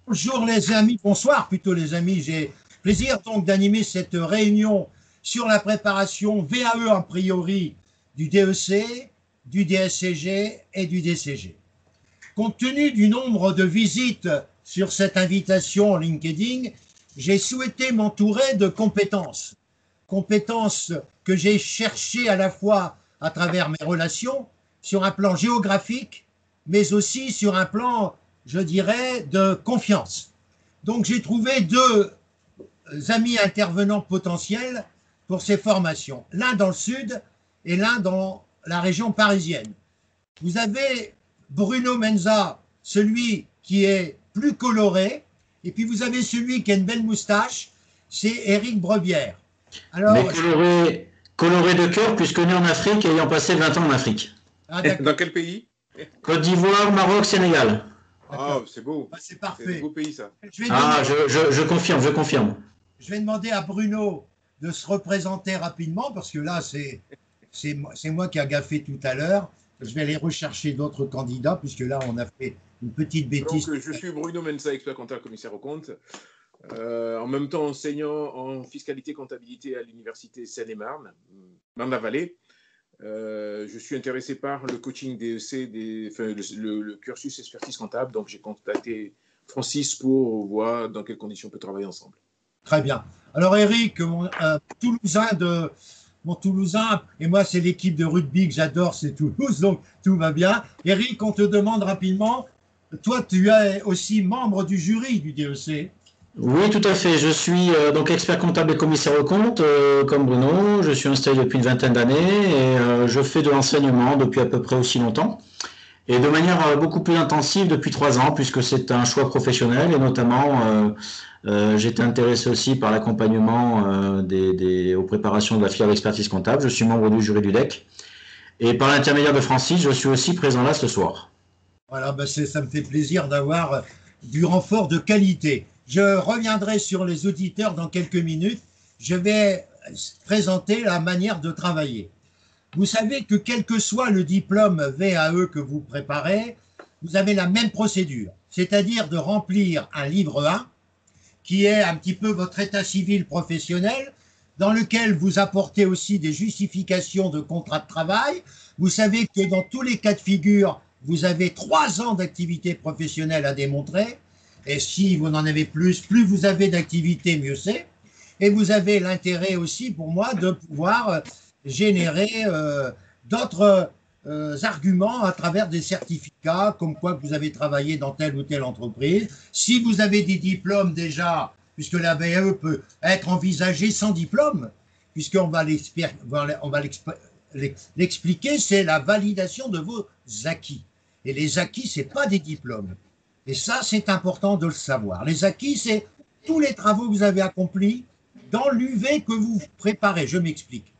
Bonjour les amis, bonsoir plutôt les amis. J'ai plaisir donc d'animer cette réunion sur la préparation VAE a priori du DEC, du DSCG et du DCG. Compte tenu du nombre de visites sur cette invitation LinkedIn, j'ai souhaité m'entourer de compétences. Compétences que j'ai cherchées à la fois à travers mes relations, sur un plan géographique, mais aussi sur un plan, je dirais, de confiance. Donc j'ai trouvé deux amis intervenants potentiels pour ces formations, l'un dans le sud et l'un dans la région parisienne. Vous avez Bruno Menza, celui qui est plus coloré, et puis vous avez celui qui a une belle moustache, c'est Éric Brebière. Mais Alors, coloré de cœur, puisque né en Afrique, ayant passé 20 ans en Afrique. ah, Dans quel pays? Côte d'Ivoire, Maroc, Sénégal. Ah, c'est beau. bah, c'est C'est des parfait. beaux pays, ça. Je vais, Ah, donner, je confirme, je confirme. je vais demander à Bruno de se représenter rapidement, parce que là, c'est moi qui a gaffé tout à l'heure. Je vais aller rechercher d'autres candidats, puisque là, on a fait une petite bêtise. Donc, je suis Bruno Mensa, expert comptable, commissaire aux comptes. En même temps, enseignant en fiscalité comptabilité à l'université Seine-et-Marne, Marne-la-Vallée. Je suis intéressé par le coaching DEC, le cursus expertise comptable. Donc, j'ai contacté Francis pour voir dans quelles conditions on peut travailler ensemble. Très bien. Alors, Eric, mon Toulousain, et moi, c'est l'équipe de rugby que j'adore, c'est Toulouse, donc tout va bien. Eric, on te demande rapidement, toi, tu es aussi membre du jury du DEC. Oui, tout à fait. Je suis donc expert comptable et commissaire aux comptes, comme Bruno. Je suis installé depuis une vingtaine d'années et je fais de l'enseignement depuis à peu près aussi longtemps. Et de manière beaucoup plus intensive depuis 3 ans, puisque c'est un choix professionnel et notamment j'étais intéressé aussi par l'accompagnement aux préparations de la filière d'expertise comptable. Je suis membre du jury du DEC. Et par l'intermédiaire de Francis, je suis aussi présent là ce soir. Voilà, ben ça me fait plaisir d'avoir du renfort de qualité. Je reviendrai sur les auditeurs dans quelques minutes. Je vais présenter la manière de travailler. Vous savez que quel que soit le diplôme VAE que vous préparez, vous avez la même procédure, c'est-à-dire de remplir un livre 1 qui est un petit peu votre état civil professionnel, dans lequel vous apportez aussi des justifications de contrat de travail. Vous savez que dans tous les cas de figure, vous avez 3 ans d'activité professionnelle à démontrer. Et si vous en avez plus vous avez d'activité, mieux c'est. Et vous avez l'intérêt aussi, pour moi, de pouvoir générer d'autres arguments à travers des certificats, comme quoi que vous avez travaillé dans telle ou telle entreprise. Si vous avez des diplômes déjà, puisque la VAE peut être envisagée sans diplôme, puisqu'on va l'expliquer, c'est la validation de vos acquis. Et les acquis, ce n'est pas des diplômes. Et ça, c'est important de le savoir. Les acquis, c'est tous les travaux que vous avez accomplis dans l'UV que vous préparez. Je m'explique.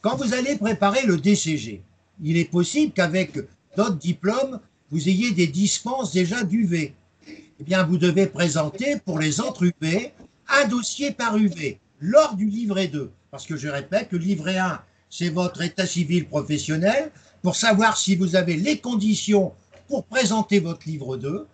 Quand vous allez préparer le DCG, il est possible qu'avec d'autres diplômes, vous ayez des dispenses déjà d'UV. Eh bien, vous devez présenter pour les autres UV un dossier par UV lors du livret 2. Parce que je répète, le livret 1, c'est votre état civil professionnel pour savoir si vous avez les conditions pour présenter votre livre 2.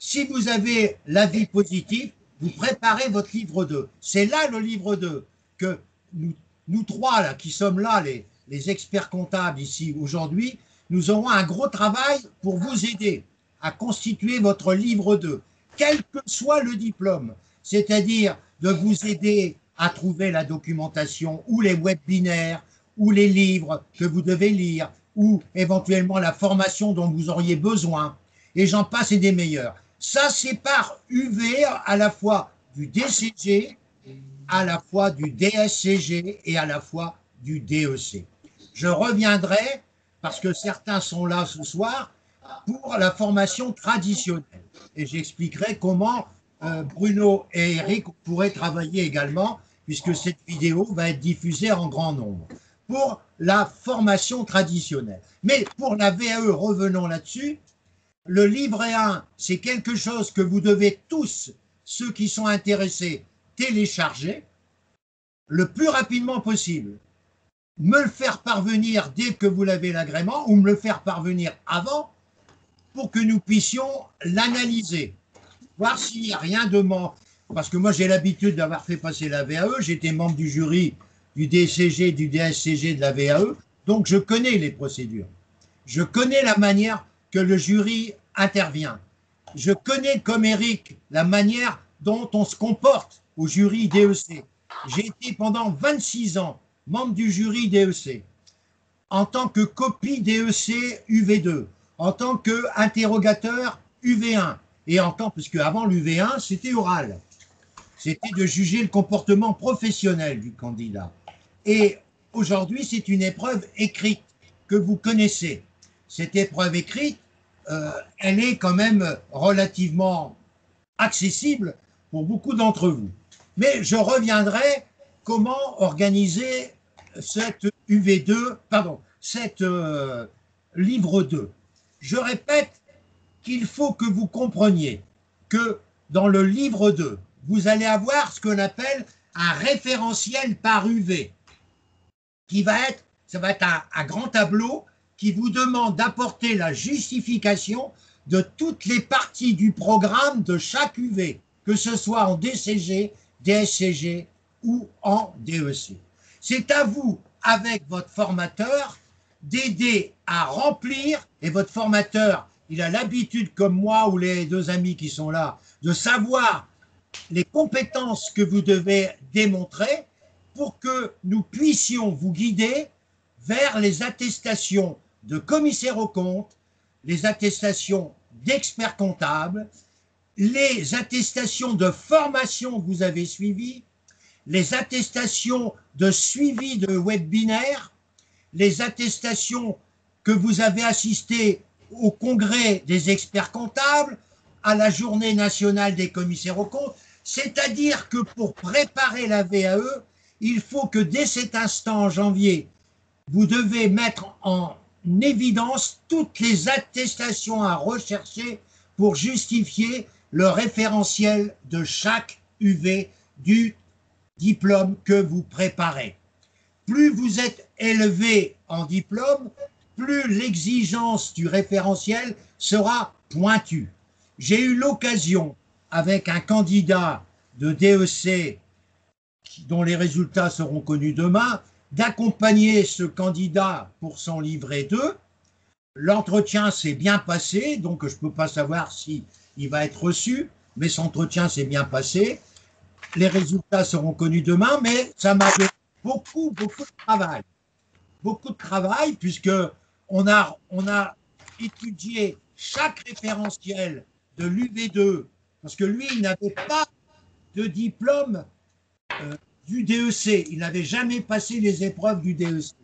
Si vous avez l'avis positif, vous préparez votre livre 2. C'est là le livre 2 que nous trois là, qui sommes là, les experts comptables ici aujourd'hui, nous aurons un gros travail pour vous aider à constituer votre livre 2, quel que soit le diplôme, c'est-à-dire de vous aider à trouver la documentation ou les webinaires ou les livres que vous devez lire ou éventuellement la formation dont vous auriez besoin, et j'en passe et des meilleurs. Ça, c'est par UV à la fois du DCG, à la fois du DSCG et à la fois du DEC. Je reviendrai, parce que certains sont là ce soir, pour la formation traditionnelle. Et j'expliquerai comment Bruno et Eric pourraient travailler également, puisque cette vidéo va être diffusée en grand nombre. Pour la formation traditionnelle. Mais pour la VAE, revenons là-dessus, le livret 1, c'est quelque chose que vous devez tous, ceux qui sont intéressés, télécharger le plus rapidement possible. Me le faire parvenir dès que vous l'avez l'agrément ou me le faire parvenir avant pour que nous puissions l'analyser. voir s'il n'y a rien de manque. Parce que moi, j'ai l'habitude d'avoir fait passer la VAE. J'étais membre du jury du DCG, du DSCG de la VAE. Donc, je connais les procédures. Je connais la manière que le jury intervient. Je connais, comme Eric, la manière dont on se comporte au jury DEC. J'ai été pendant 26 ans membre du jury DEC, en tant que copie DEC UV2, en tant qu'interrogateur UV1, et en tant, parce qu'avant l'UV1, c'était oral. C'était de juger le comportement professionnel du candidat. Et aujourd'hui, c'est une épreuve écrite que vous connaissez. Cette épreuve écrite, elle est quand même relativement accessible pour beaucoup d'entre vous. Mais je reviendrai comment organiser cette UV2, pardon, cette livre 2. Je répète qu'il faut que vous compreniez que dans le livre 2, vous allez avoir ce qu'on appelle un référentiel par UV, qui va être, ça va être un grand tableau qui vous demande d'apporter la justification de toutes les parties du programme de chaque UV, que ce soit en DCG, DSCG ou en DEC. C'est à vous, avec votre formateur, d'aider à remplir, et votre formateur, il a l'habitude, comme moi ou les deux amis qui sont là, de savoir les compétences que vous devez démontrer pour que nous puissions vous guider vers les attestations de commissaire aux comptes, les attestations d'experts comptables, les attestations de formation que vous avez suivies, les attestations de suivi de webinaire, les attestations que vous avez assisté au congrès des experts comptables, à la journée nationale des commissaires aux comptes. C'est-à-dire que pour préparer la VAE, il faut que dès cet instant en janvier, vous devez mettre en évidence toutes les attestations à rechercher pour justifier le référentiel de chaque UV du diplôme que vous préparez. Plus vous êtes élevé en diplôme, plus l'exigence du référentiel sera pointue. J'ai eu l'occasion, avec un candidat de DEC dont les résultats seront connus demain, d'accompagner ce candidat pour son livret 2. L'entretien s'est bien passé, donc je ne peux pas savoir s'il va être reçu, mais son entretien s'est bien passé. Les résultats seront connus demain, mais ça m'a fait beaucoup de travail. Beaucoup de travail, puisqu'on a étudié chaque référentiel de l'UV2, parce que lui, il n'avait pas de diplôme du DEC. Il n'avait jamais passé les épreuves du DEC.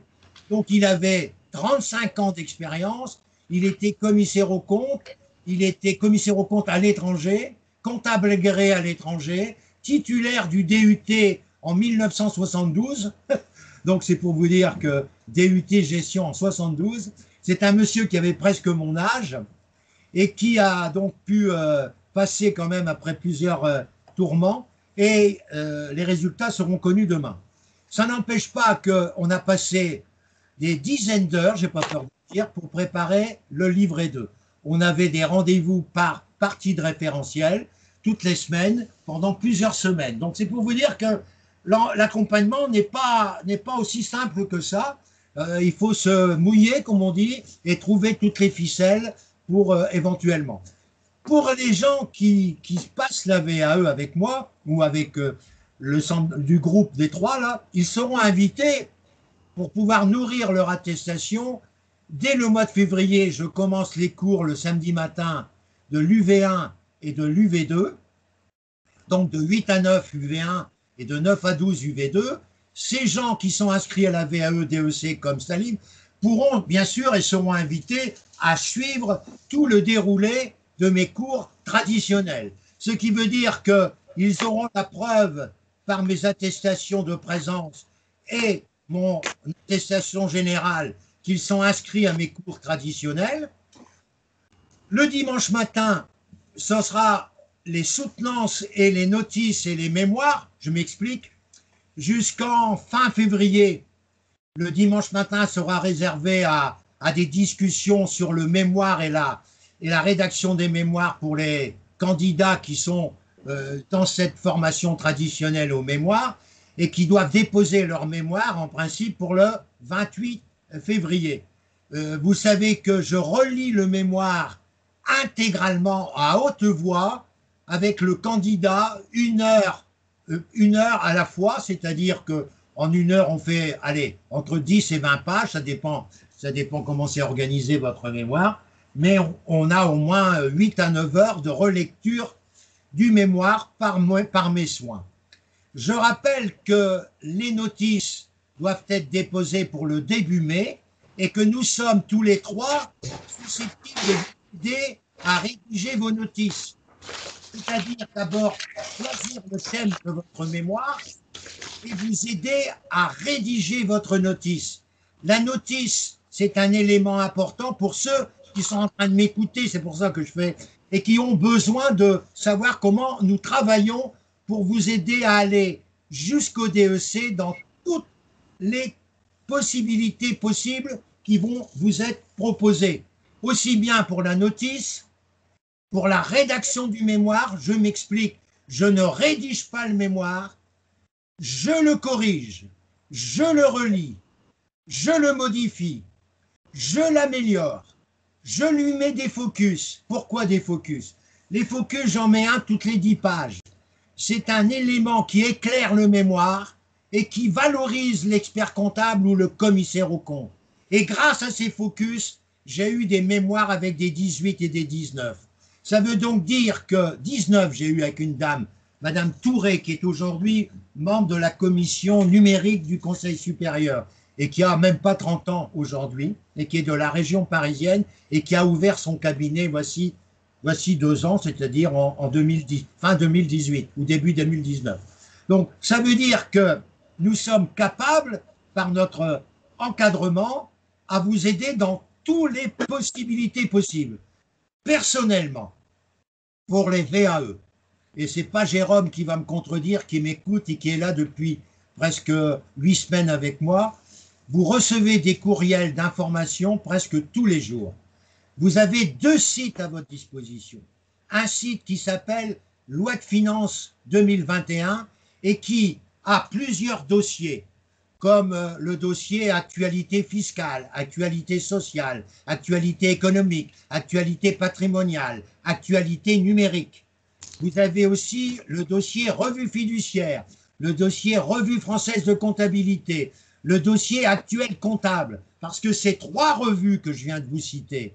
Donc, il avait 35 ans d'expérience. Il était commissaire aux comptes. Il était commissaire aux comptes à l'étranger, comptable agréé à l'étranger, titulaire du DUT en 1972. Donc, c'est pour vous dire que DUT gestion en 72. C'est un monsieur qui avait presque mon âge et qui a donc pu passer quand même après plusieurs tourments. Et les résultats seront connus demain. Ça n'empêche pas qu'on a passé des dizaines d'heures, je n'ai pas peur de dire, pour préparer le livret 2. On avait des rendez-vous par partie de référentiel toutes les semaines, pendant plusieurs semaines. Donc c'est pour vous dire que l'accompagnement n'est pas aussi simple que ça. Il faut se mouiller, comme on dit, et trouver toutes les ficelles pour éventuellement. Pour les gens qui passent la VAE avec moi, ou avec le centre du groupe des trois, là, ils seront invités pour pouvoir nourrir leur attestation. Dès le mois de février, je commence les cours le samedi matin de l'UV1 et de l'UV2, donc de 8 à 9 UV1 et de 9 à 12 UV2. Ces gens qui sont inscrits à la VAE DEC comme Salim pourront bien sûr et seront invités à suivre tout le déroulé de mes cours traditionnels. Ce qui veut dire qu'ils auront la preuve par mes attestations de présence et mon attestation générale qu'ils sont inscrits à mes cours traditionnels. Le dimanche matin, ce sera les soutenances et les notices et les mémoires, je m'explique, jusqu'en fin février. Le dimanche matin sera réservé à des discussions sur le mémoire et la rédaction des mémoires pour les candidats qui sont dans cette formation traditionnelle au mémoire et qui doivent déposer leur mémoire en principe pour le 28 février. Vous savez que je relis le mémoire intégralement à haute voix avec le candidat une heure à la fois, c'est-à-dire qu'en une heure on fait entre 10 et 20 pages, ça dépend comment c'est organisé votre mémoire, mais on a au moins 8 à 9 heures de relecture du mémoire par mes soins. Je rappelle que les notices doivent être déposées pour le début mai et que nous sommes tous les trois susceptibles de vous aider à rédiger vos notices. C'est-à-dire d'abord choisir le thème de votre mémoire et vous aider à rédiger votre notice. La notice, c'est un élément important pour ceux qui sont en train de m'écouter, c'est pour ça que je fais, et qui ont besoin de savoir comment nous travaillons pour vous aider à aller jusqu'au DEC dans toutes les possibilités possibles qui vont vous être proposées. Aussi bien pour la notice, pour la rédaction du mémoire, je m'explique, je ne rédige pas le mémoire, je le corrige, je le relis, je le modifie, je l'améliore, je lui mets des focus. Pourquoi des focus? Les focus, j'en mets un toutes les 10 pages. C'est un élément qui éclaire le mémoire et qui valorise l'expert comptable ou le commissaire aux comptes. Et grâce à ces focus, j'ai eu des mémoires avec des 18 et des 19. Ça veut donc dire que 19, j'ai eu avec une dame, Madame Touré, qui est aujourd'hui membre de la commission numérique du Conseil supérieur et qui a même pas 30 ans aujourd'hui et qui est de la région parisienne et qui a ouvert son cabinet voici 2 ans, c'est-à-dire en 2010, fin 2018 ou début 2019. Donc, ça veut dire que nous sommes capables, par notre encadrement, à vous aider dans toutes les possibilités possibles. Personnellement, pour les VAE, et ce n'est pas Jérôme qui va me contredire, qui m'écoute et qui est là depuis presque 8 semaines avec moi, vous recevez des courriels d'information presque tous les jours. Vous avez 2 sites à votre disposition. Un site qui s'appelle Loi de finances 2021 et qui a plusieurs dossiers, comme le dossier actualité fiscale, actualité sociale, actualité économique, actualité patrimoniale, actualité numérique. Vous avez aussi le dossier revue fiduciaire, le dossier revue française de comptabilité, le dossier actuel comptable, parce que ces 3 revues que je viens de vous citer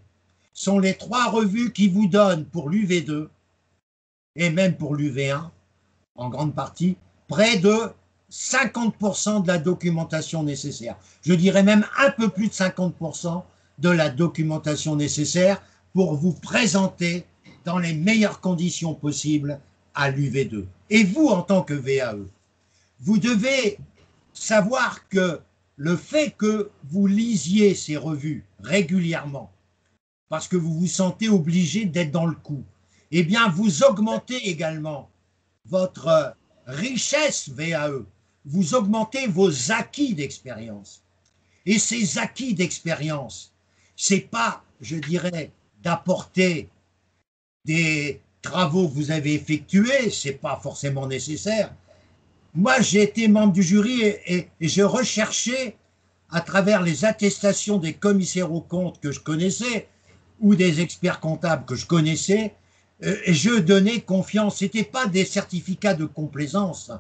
sont les 3 revues qui vous donnent pour l'UV2 et même pour l'UV1, en grande partie, près de 50% de la documentation nécessaire. Je dirais même un peu plus de 50% de la documentation nécessaire pour vous présenter dans les meilleures conditions possibles à l'UV2. Et vous, en tant que VAE, vous devez savoir que le fait que vous lisiez ces revues régulièrement, parce que vous vous sentez obligé d'être dans le coup, eh bien, vous augmentez également votre richesse VAE, vous augmentez vos acquis d'expérience. Et ces acquis d'expérience, c'est pas, je dirais, d'apporter des travaux que vous avez effectués, c'est pas forcément nécessaire. Moi, j'ai été membre du jury et je recherchais, à travers les attestations des commissaires aux comptes que je connaissais, ou des experts comptables que je connaissais, je donnais confiance. Ce n'était pas des certificats de complaisance,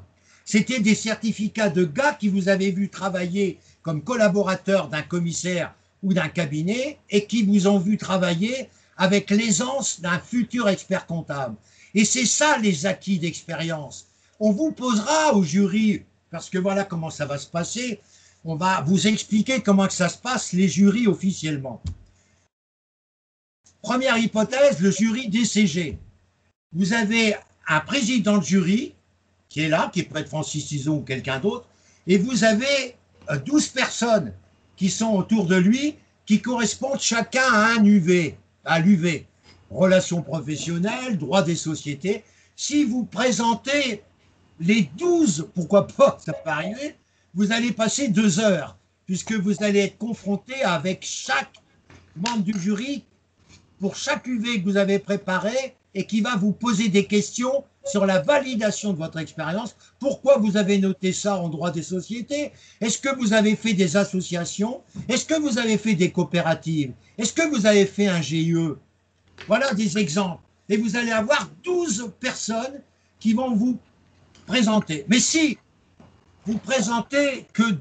c'était des certificats de gars qui vous avaient vu travailler comme collaborateur d'un commissaire ou d'un cabinet et qui vous ont vu travailler avec l'aisance d'un futur expert comptable. Et c'est ça les acquis d'expérience. On vous posera au jury, parce que voilà comment ça va se passer, on va vous expliquer comment que ça se passe, les jurys officiellement. Première hypothèse, le jury DCG. Vous avez un président de jury qui est là, qui peut être Francis Tison ou quelqu'un d'autre, et vous avez 12 personnes qui sont autour de lui, qui correspondent chacun à un UV, à l'UV. Relations professionnelles, droit des sociétés. Si vous présentez les 12, pourquoi pas, ça peut arriver, vous allez passer 2 heures, puisque vous allez être confronté avec chaque membre du jury. Pour chaque UV que vous avez préparé, et qui va vous poser des questions sur la validation de votre expérience. Pourquoi vous avez noté ça en droit des sociétés? Est-ce que vous avez fait des associations? Est-ce que vous avez fait des coopératives? Est-ce que vous avez fait un GIE? Voilà des exemples. Et vous allez avoir 12 personnes qui vont vous présenter. Mais si vous présentez que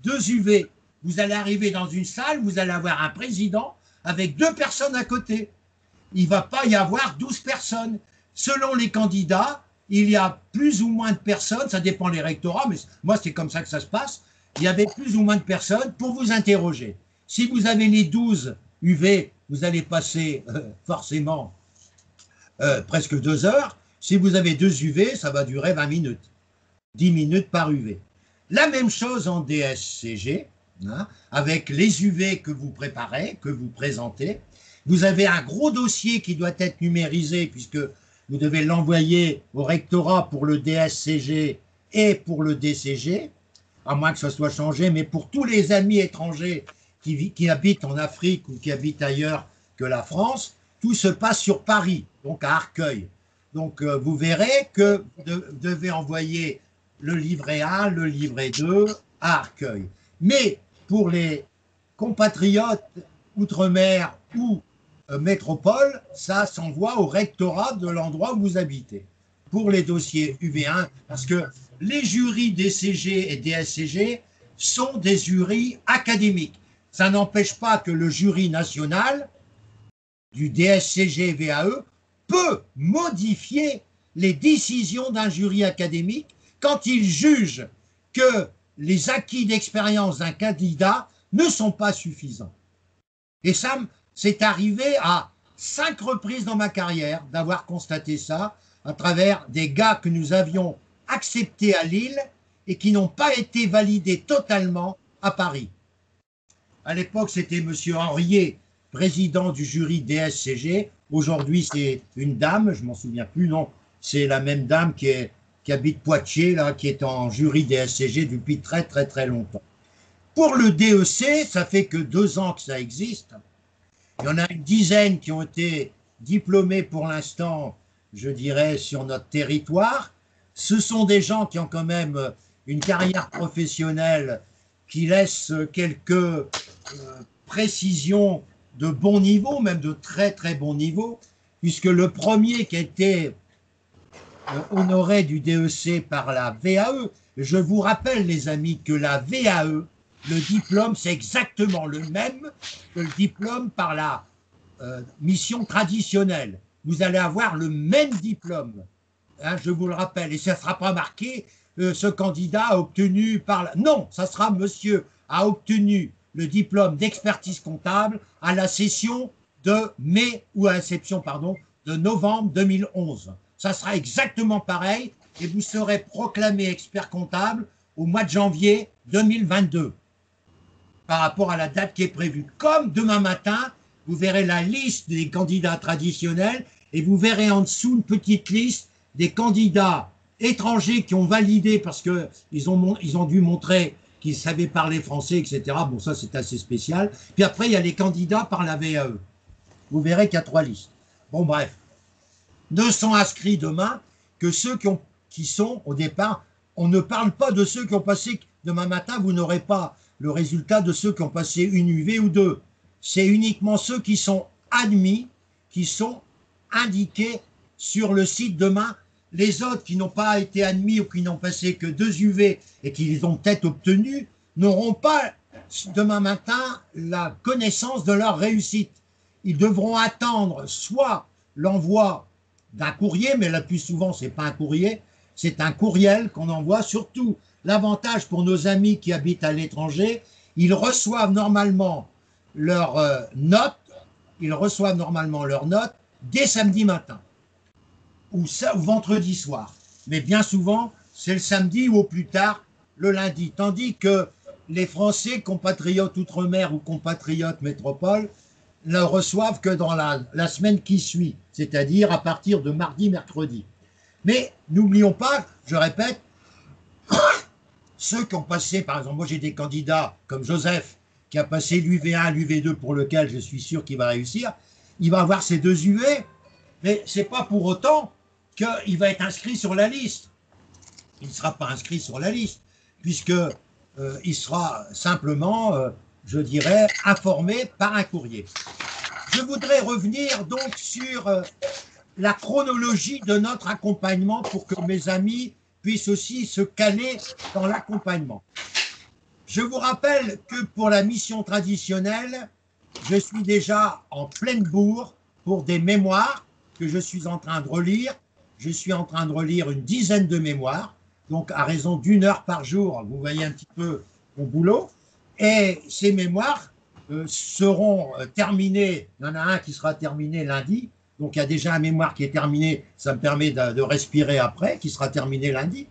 deux UV, vous allez arriver dans une salle, vous allez avoir un président avec 2 personnes à côté. Il ne va pas y avoir 12 personnes. Selon les candidats, il y a plus ou moins de personnes, ça dépend des rectorats, mais moi c'est comme ça que ça se passe, il y avait plus ou moins de personnes pour vous interroger. Si vous avez les 12 UV, vous allez passer forcément presque 2 heures. Si vous avez 2 UV, ça va durer 20 minutes. 10 minutes par UV. La même chose en DSCG, hein, avec les UV que vous préparez, que vous présentez. Vous avez un gros dossier qui doit être numérisé puisque vous devez l'envoyer au rectorat pour le DSCG et pour le DCG, à moins que ça soit changé, mais pour tous les amis étrangers qui habitent en Afrique ou qui habitent ailleurs que la France, tout se passe sur Paris, donc à Arcueil. Donc vous verrez que vous devez envoyer le livret 1, le livret 2 à Arcueil. Mais pour les compatriotes outre-mer ou métropole, ça s'envoie au rectorat de l'endroit où vous habitez. Pour les dossiers UV1, parce que les jurys DCG et DSCG sont des jurys académiques. Ça n'empêche pas que le jury national du DSCG VAE peut modifier les décisions d'un jury académique quand il juge que les acquis d'expérience d'un candidat ne sont pas suffisants. Et ça, c'est arrivé à 5 reprises dans ma carrière d'avoir constaté ça à travers des gars que nous avions acceptés à Lille et qui n'ont pas été validés totalement à Paris. À l'époque, c'était M. Henriet, président du jury DSCG. Aujourd'hui, c'est une dame, je ne m'en souviens plus, non, c'est la même dame qui habite Poitiers, là, qui est en jury DSCG depuis très très très longtemps. Pour le DEC, ça fait que 2 ans que ça existe. Il y en a une dizaine qui ont été diplômés pour l'instant, je dirais, sur notre territoire. Ce sont des gens qui ont quand même une carrière professionnelle qui laisse quelques précisions de bon niveau, même de très très bon niveau, puisque le premier qui a été honoré du DEC par la VAE, je vous rappelle les amis que la VAE, le diplôme c'est exactement le même que le diplôme par la mission traditionnelle. Vous allez avoir le même diplôme, hein, je vous le rappelle, et ça ne sera pas marqué ce candidat a obtenu par la... Non, ça sera monsieur a obtenu le diplôme d'expertise comptable à la session de mai, ou à la session, pardon, de novembre 2011. Ça sera exactement pareil et vous serez proclamé expert comptable au mois de janvier 2022 par rapport à la date qui est prévue. Comme demain matin, vous verrez la liste des candidats traditionnels et vous verrez en dessous une petite liste des candidats étrangers qui ont validé parce qu'ils ont dû montrer qu'ils savaient parler français, etc. Bon, ça, c'est assez spécial. Puis après, il y a les candidats par la VAE. Vous verrez qu'il y a 3 listes. Bon, bref. Ne sont inscrits demain que ceux qui sont, au départ, on ne parle pas de ceux qui ont passé, demain matin, vous n'aurez pas le résultat de ceux qui ont passé une UV ou 2. C'est uniquement ceux qui sont admis, qui sont indiqués sur le site demain. Les autres qui n'ont pas été admis ou qui n'ont passé que 2 UV et qui les ont peut-être obtenus n'auront pas demain matin la connaissance de leur réussite. Ils devront attendre soit l'envoi d'un courrier, mais le plus souvent ce n'est pas un courrier, c'est un courriel qu'on envoie. Surtout, l'avantage pour nos amis qui habitent à l'étranger, ils reçoivent normalement leurs notes, dès samedi matin ou vendredi soir. Mais bien souvent, c'est le samedi ou au plus tard le lundi. Tandis que les Français, compatriotes outre-mer ou compatriotes métropole, ne reçoivent que dans la semaine qui suit, c'est-à-dire à partir de mardi, mercredi. Mais n'oublions pas, je répète, ceux qui ont passé, par exemple, moi j'ai des candidats comme Joseph, qui a passé l'UV1, l'UV2 pour lequel je suis sûr qu'il va réussir, il va avoir ses 2 UV, Mais ce n'est pas pour autant qu'il va être inscrit sur la liste. Il ne sera pas inscrit sur la liste, puisqu'il sera simplement, je dirais, informé par un courrier. Je voudrais revenir donc sur la chronologie de notre accompagnement pour que mes amis puissent aussi se caler dans l'accompagnement. Je vous rappelle que pour la mission traditionnelle, je suis déjà en pleine bourre pour des mémoires que je suis en train de relire. Je suis en train de relire une dizaine de mémoires, donc à raison d'1 heure par jour, vous voyez un petit peu mon boulot. Et ces mémoires seront terminées. Il y en a un qui sera terminé lundi. Donc il y a déjà un mémoire qui est terminé. Ça me permet de respirer après, qui sera terminé lundi.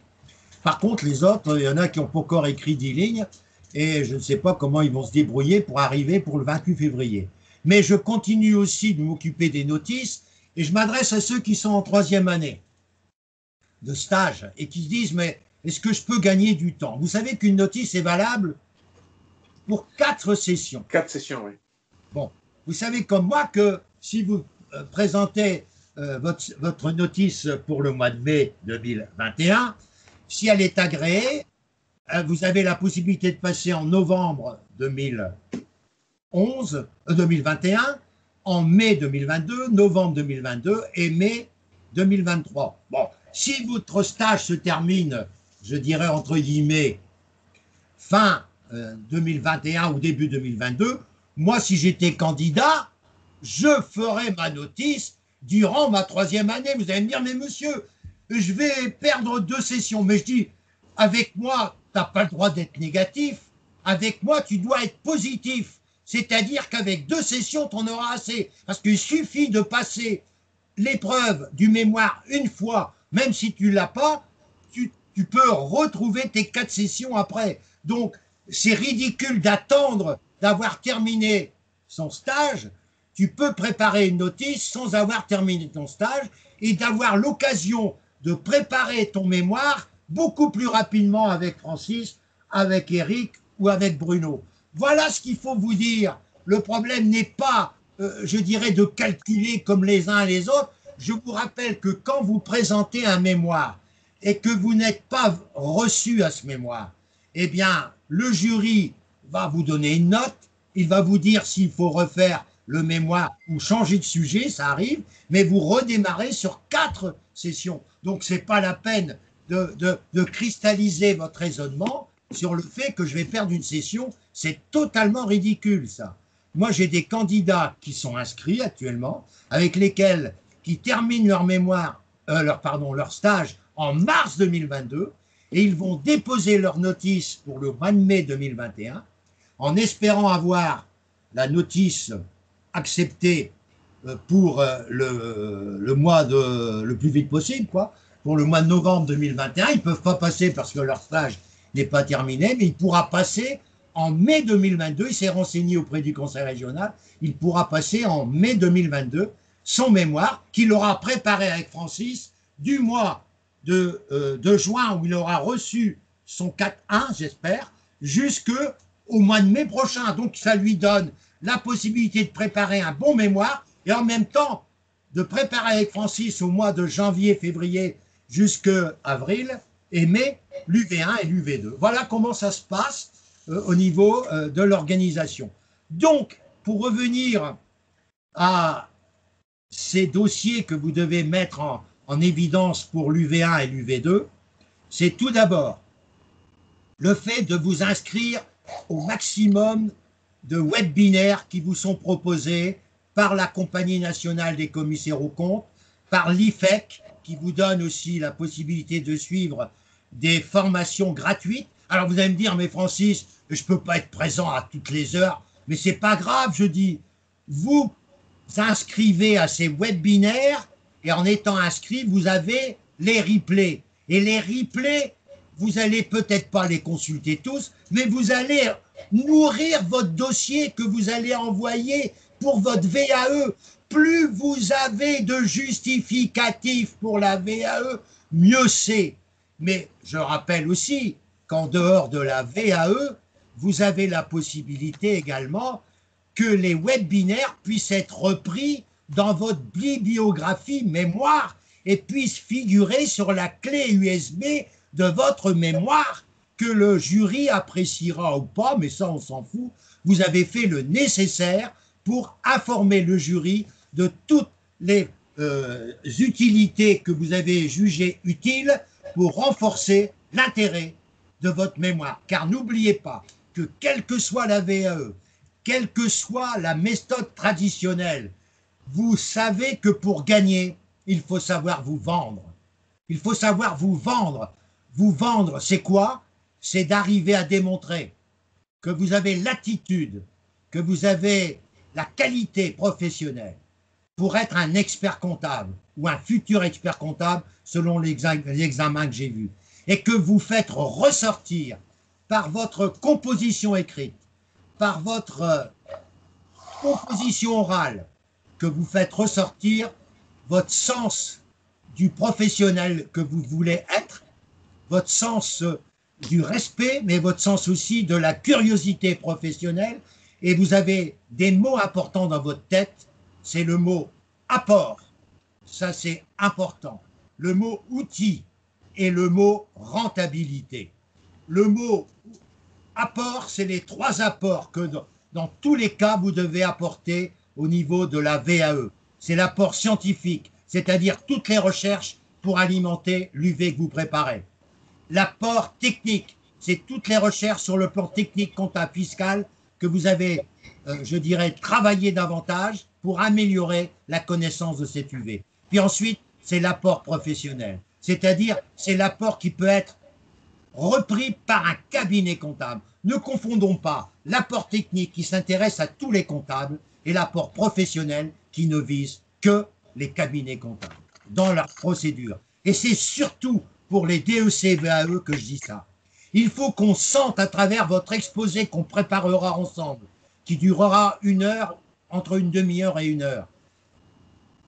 Par contre, les autres, il y en a qui n'ont pas encore écrit 10 lignes. Et je ne sais pas comment ils vont se débrouiller pour arriver pour le 28 février. Mais je continue aussi de m'occuper des notices. Et je m'adresse à ceux qui sont en 3e année de stage et qui se disent, mais est-ce que je peux gagner du temps? Vous savez qu'une notice est valable pour 4 sessions. 4 sessions, oui. Bon, vous savez comme moi que si vous présentez votre notice pour le mois de mai 2021, si elle est agréée, vous avez la possibilité de passer en novembre 2021, en mai 2022, novembre 2022 et mai 2023. Bon, si votre stage se termine, je dirais entre guillemets, fin 2021 ou début 2022, moi, si j'étais candidat, je ferais ma notice durant ma 3e année. Vous allez me dire, mais monsieur, je vais perdre 2 sessions. Mais je dis, avec moi, tu n'as pas le droit d'être négatif. Avec moi, tu dois être positif. C'est-à-dire qu'avec 2 sessions, tu en auras assez. Parce qu'il suffit de passer l'épreuve du mémoire une fois, même si tu ne l'as pas, tu peux retrouver tes 4 sessions après. Donc, c'est ridicule d'attendre d'avoir terminé son stage. Tu peux préparer une notice sans avoir terminé ton stage et d'avoir l'occasion de préparer ton mémoire beaucoup plus rapidement avec Francis, avec Eric ou avec Bruno. Voilà ce qu'il faut vous dire. Le problème n'est pas, je dirais, de calculer comme les uns et les autres. Je vous rappelle que quand vous présentez un mémoire et que vous n'êtes pas reçu à ce mémoire, eh bien, le jury va vous donner une note. Il va vous dire s'il faut refaire le mémoire ou changer de sujet, ça arrive, mais vous redémarrez sur 4 sessions. Donc, ce n'est pas la peine de cristalliser votre raisonnement sur le fait que je vais perdre une session. C'est totalement ridicule, ça. Moi, j'ai des candidats qui sont inscrits actuellement, avec lesquels qui terminent leur mémoire, leur stage en mars 2022, et ils vont déposer leur notice pour le mois de mai 2021, en espérant avoir la notice acceptée pour le mois le plus vite possible, quoi, pour le mois de novembre 2021. Ils ne peuvent pas passer parce que leur stage n'est pas terminé, mais il pourra passer en mai 2022. Il s'est renseigné auprès du conseil régional. Il pourra passer en mai 2022 son mémoire qu'il aura préparé avec Francis du mois de juin, où il aura reçu son 4.1, j'espère, jusqu'au mois de mai prochain. Donc ça lui donne la possibilité de préparer un bon mémoire et en même temps de préparer avec Francis au mois de janvier, février jusqu'à avril et mai l'UV1 et l'UV2. Voilà comment ça se passe au niveau de l'organisation. Donc, pour revenir à ces dossiers que vous devez mettre en évidence pour l'UV1 et l'UV2, c'est tout d'abord le fait de vous inscrire au maximum de webinaires qui vous sont proposés par la Compagnie nationale des commissaires aux comptes, par l'IFEC, qui vous donne aussi la possibilité de suivre des formations gratuites. Alors vous allez me dire, mais Francis, je ne peux pas être présent à toutes les heures, mais ce n'est pas grave, je dis. Vous inscrivez à ces webinaires et en étant inscrit, vous avez les replays. Et les replays, vous allez peut-être pas les consulter tous, mais vous allez nourrir votre dossier que vous allez envoyer pour votre VAE. Plus vous avez de justificatifs pour la VAE, mieux c'est. Mais je rappelle aussi qu'en dehors de la VAE, vous avez la possibilité également que les webinaires puissent être repris dans votre bibliographie mémoire et puisse figurer sur la clé USB de votre mémoire que le jury appréciera ou pas, mais ça on s'en fout. Vous avez fait le nécessaire pour informer le jury de toutes les utilités que vous avez jugées utiles pour renforcer l'intérêt de votre mémoire. Car n'oubliez pas que quelle que soit la VAE, quelle que soit la méthode traditionnelle, vous savez que pour gagner, il faut savoir vous vendre. Il faut savoir vous vendre. Vous vendre, c'est quoi? C'est d'arriver à démontrer que vous avez l'attitude, que vous avez la qualité professionnelle pour être un expert comptable ou un futur expert comptable selon l'examen que j'ai vu, et que vous faites ressortir par votre composition écrite, par votre composition orale, que vous faites ressortir votre sens du professionnel que vous voulez être, votre sens du respect, mais votre sens aussi de la curiosité professionnelle. Et vous avez des mots importants dans votre tête, c'est le mot apport, ça c'est important, le mot outil et le mot rentabilité. Le mot apport, c'est les 3 apports que dans tous les cas vous devez apporter au niveau de la VAE. C'est l'apport scientifique, c'est-à-dire toutes les recherches pour alimenter l'UV que vous préparez. L'apport technique, c'est toutes les recherches sur le plan technique, comptable, fiscal que vous avez, je dirais, travaillé davantage pour améliorer la connaissance de cette UV. Puis ensuite, c'est l'apport professionnel, c'est-à-dire c'est l'apport qui peut être repris par un cabinet comptable. Ne confondons pas l'apport technique qui s'intéresse à tous les comptables et l'apport professionnel qui ne vise que les cabinets comptables dans leur procédure. Et c'est surtout pour les DEC-VAE que je dis ça. Il faut qu'on sente à travers votre exposé qu'on préparera ensemble, qui durera 1 heure, entre une demi-heure et 1 heure.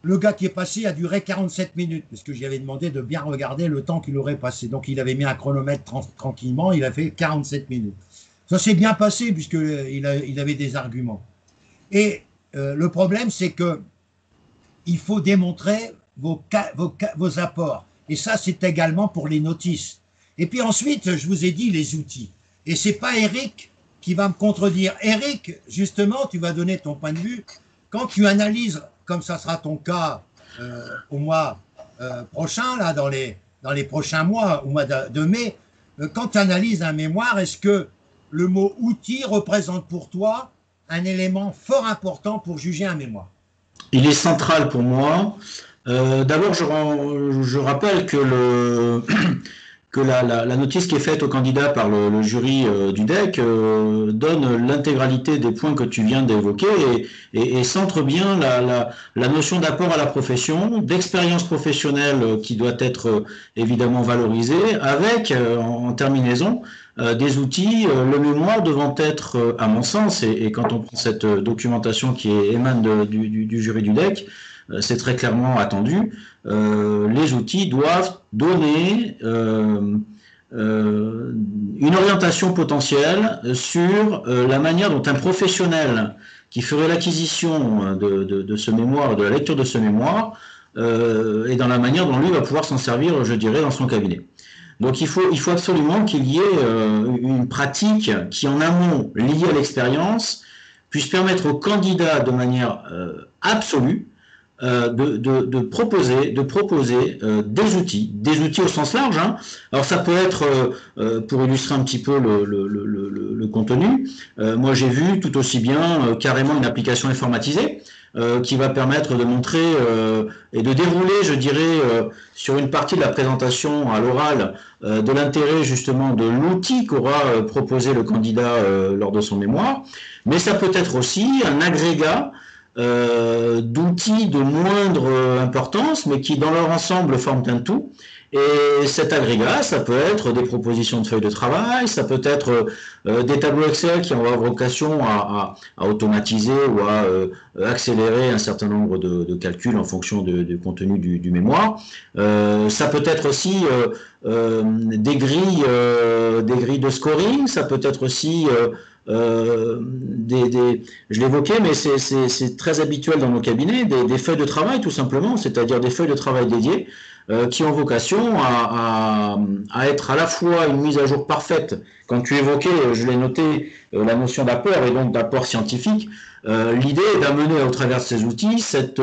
Le gars qui est passé a duré 47 minutes, parce que j'y avais demandé de bien regarder le temps qu'il aurait passé. Donc il avait mis un chronomètre tranquillement, il a fait 47 minutes. Ça s'est bien passé, puisqu'il avait des arguments. Et le problème, c'est qu'il faut démontrer vos apports. Et ça, c'est également pour les notices. Et puis ensuite, je vous ai dit les outils. Et ce n'est pas Eric qui va me contredire. Eric, justement, tu vas donner ton point de vue. Quand tu analyses, comme ça sera ton cas au mois prochain, là, dans les prochains mois, au mois de mai, quand tu analyses un mémoire, est-ce que le mot outil représente pour toi un élément fort important pour juger un mémoire? Il est central pour moi. D'abord, je rappelle que la notice qui est faite au candidat par le jury du DEC donne l'intégralité des points que tu viens d'évoquer et centre bien la notion d'apport à la profession, d'expérience professionnelle qui doit être évidemment valorisée, avec, en terminaison, des outils, le mémoire devant être, à mon sens, et quand on prend cette documentation qui émane du jury du DEC, c'est très clairement attendu, les outils doivent donner une orientation potentielle sur la manière dont un professionnel qui ferait l'acquisition de ce mémoire, de la lecture de ce mémoire, et dans la manière dont lui va pouvoir s'en servir, je dirais, dans son cabinet. Donc il faut absolument qu'il y ait une pratique qui, en amont, liée à l'expérience, puisse permettre aux candidats de manière absolue de proposer des outils au sens large. Hein. Alors ça peut être, pour illustrer un petit peu le contenu, moi j'ai vu tout aussi bien carrément une application informatisée qui va permettre de montrer et de dérouler, je dirais, sur une partie de la présentation à l'oral, de l'intérêt justement de l'outil qu'aura proposé le candidat lors de son mémoire. Mais ça peut être aussi un agrégat d'outils de moindre importance, mais qui dans leur ensemble forment un tout. Et cet agrégat, ça peut être des propositions de feuilles de travail, ça peut être des tableaux Excel qui ont vocation à automatiser ou à accélérer un certain nombre de calculs en fonction du contenu du mémoire. Ça peut être aussi des grilles de scoring, ça peut être aussi je l'évoquais, mais c'est très habituel dans nos cabinets, des feuilles de travail tout simplement, c'est-à-dire des feuilles de travail dédiées qui ont vocation à être à la fois une mise à jour parfaite. Quand tu évoquais, je l'ai noté, la notion d'apport et donc d'apport scientifique, l'idée est d'amener au travers de ces outils cet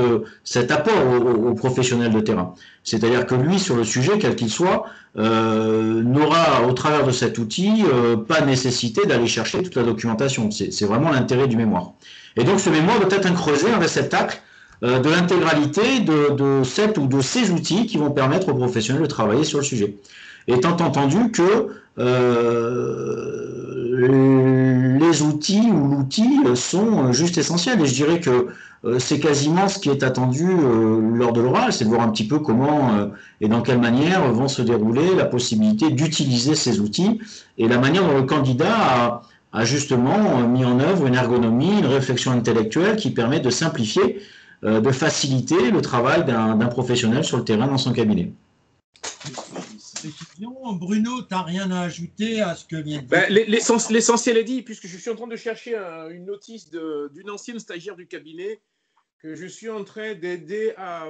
apport aux professionnels de terrain. C'est-à-dire que lui, sur le sujet, quel qu'il soit, n'aura au travers de cet outil pas nécessité d'aller chercher toute la documentation. C'est vraiment l'intérêt du mémoire. Et donc ce mémoire doit être un creuset, un réceptacle de l'intégralité de cet ou de ces outils qui vont permettre aux professionnels de travailler sur le sujet. Étant entendu que les outils ou l'outil sont juste essentiels. Et je dirais que c'est quasiment ce qui est attendu lors de l'oral, c'est de voir un petit peu comment et dans quelle manière vont se dérouler la possibilité d'utiliser ces outils et la manière dont le candidat a justement mis en œuvre une ergonomie, une réflexion intellectuelle qui permet de simplifier, de faciliter le travail d'un professionnel sur le terrain dans son cabinet. Bruno, tu n'as rien à ajouter à ce que vient de dire? L'essentiel est dit, puisque je suis en train de chercher une notice d'une ancienne stagiaire du cabinet que je suis en train d'aider à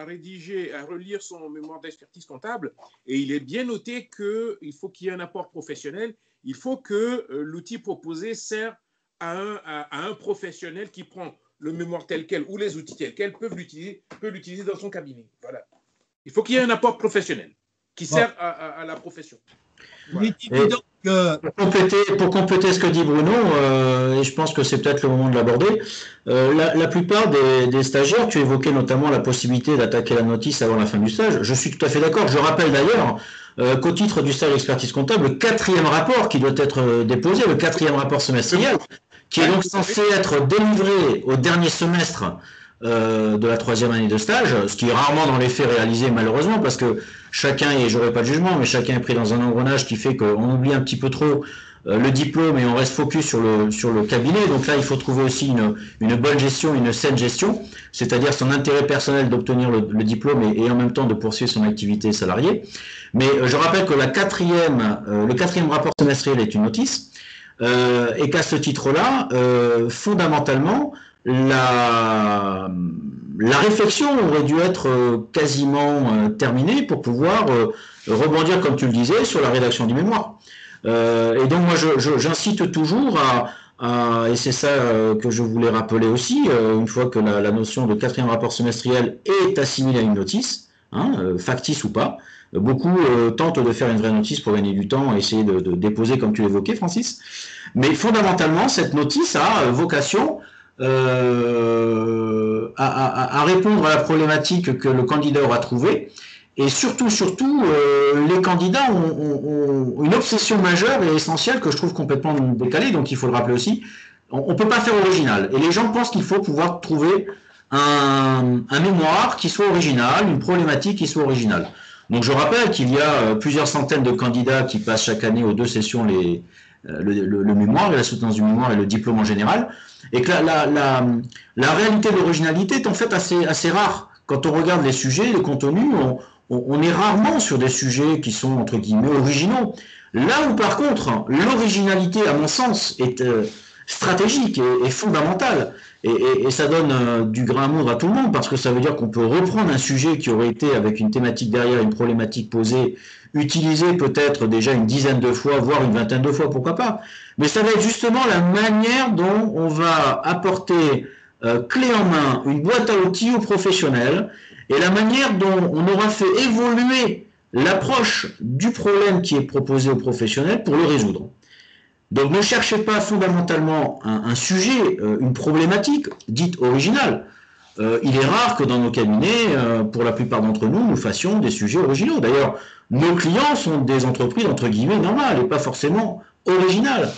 rédiger, à relire son mémoire d'expertise comptable. Et il est bien noté qu'il faut qu'il y ait un apport professionnel. Il faut que l'outil proposé sert à un professionnel qui prend le mémoire tel quel ou les outils tels quels peut l'utiliser dans son cabinet. Voilà. Il faut qu'il y ait un apport professionnel qui sert à la profession. Voilà. Pour compléter ce que dit Bruno, et je pense que c'est peut-être le moment de l'aborder, la plupart des stagiaires, tu évoquais notamment la possibilité d'attaquer la notice avant la fin du stage. Je suis tout à fait d'accord. Je rappelle d'ailleurs qu'au titre du stage d'expertise comptable, le 4e rapport qui doit être déposé, le 4e rapport semestriel, qui est donc censé être délivré au dernier semestre de la 3e année de stage, ce qui est rarement dans les faits réalisé malheureusement, parce que chacun, et j'aurais pas de jugement, mais chacun est pris dans un engrenage qui fait qu'on oublie un petit peu trop le diplôme et on reste focus sur le cabinet. Donc là, il faut trouver aussi une bonne gestion, une saine gestion, c'est-à-dire son intérêt personnel d'obtenir le diplôme et en même temps de poursuivre son activité salariée. Mais je rappelle que le 4e rapport semestriel est une notice, et qu'à ce titre-là, fondamentalement, la réflexion aurait dû être quasiment terminée pour pouvoir rebondir, comme tu le disais, sur la rédaction du mémoire. Et donc moi, j'incite toujours et c'est ça que je voulais rappeler aussi, une fois que la notion de 4e rapport semestriel est assimilée à une notice, factice ou pas. Beaucoup tentent de faire une vraie notice pour gagner du temps et essayer de déposer, comme tu l'évoquais, Francis. Mais fondamentalement, cette notice a vocation à répondre à la problématique que le candidat aura trouvée. Et surtout, les candidats ont une obsession majeure et essentielle que je trouve complètement décalée, donc il faut le rappeler aussi. On ne peut pas faire original. Et les gens pensent qu'il faut pouvoir trouver un mémoire qui soit original, une problématique qui soit originale. Donc je rappelle qu'il y a plusieurs centaines de candidats qui passent chaque année aux 2 sessions le mémoire et la soutenance du mémoire et le diplôme en général, et que la réalité de l'originalité est en fait assez rare. Quand on regarde les sujets, les contenus, on est rarement sur des sujets qui sont entre guillemets originaux. Là où par contre l'originalité, à mon sens, est stratégique et fondamentale, et ça donne du grain à moudre à tout le monde, parce que ça veut dire qu'on peut reprendre un sujet qui aurait été avec une thématique derrière, une problématique posée, utilisé peut-être déjà une dizaine de fois, voire une vingtaine de fois, pourquoi pas. Mais ça va être justement la manière dont on va apporter clé en main une boîte à outils aux professionnels, et la manière dont on aura fait évoluer l'approche du problème qui est proposé aux professionnels pour le résoudre. Donc ne cherchez pas fondamentalement un sujet, une problématique dite originale. Il est rare que dans nos cabinets, pour la plupart d'entre nous, nous fassions des sujets originaux. D'ailleurs, nos clients sont des entreprises entre guillemets normales et pas forcément originales.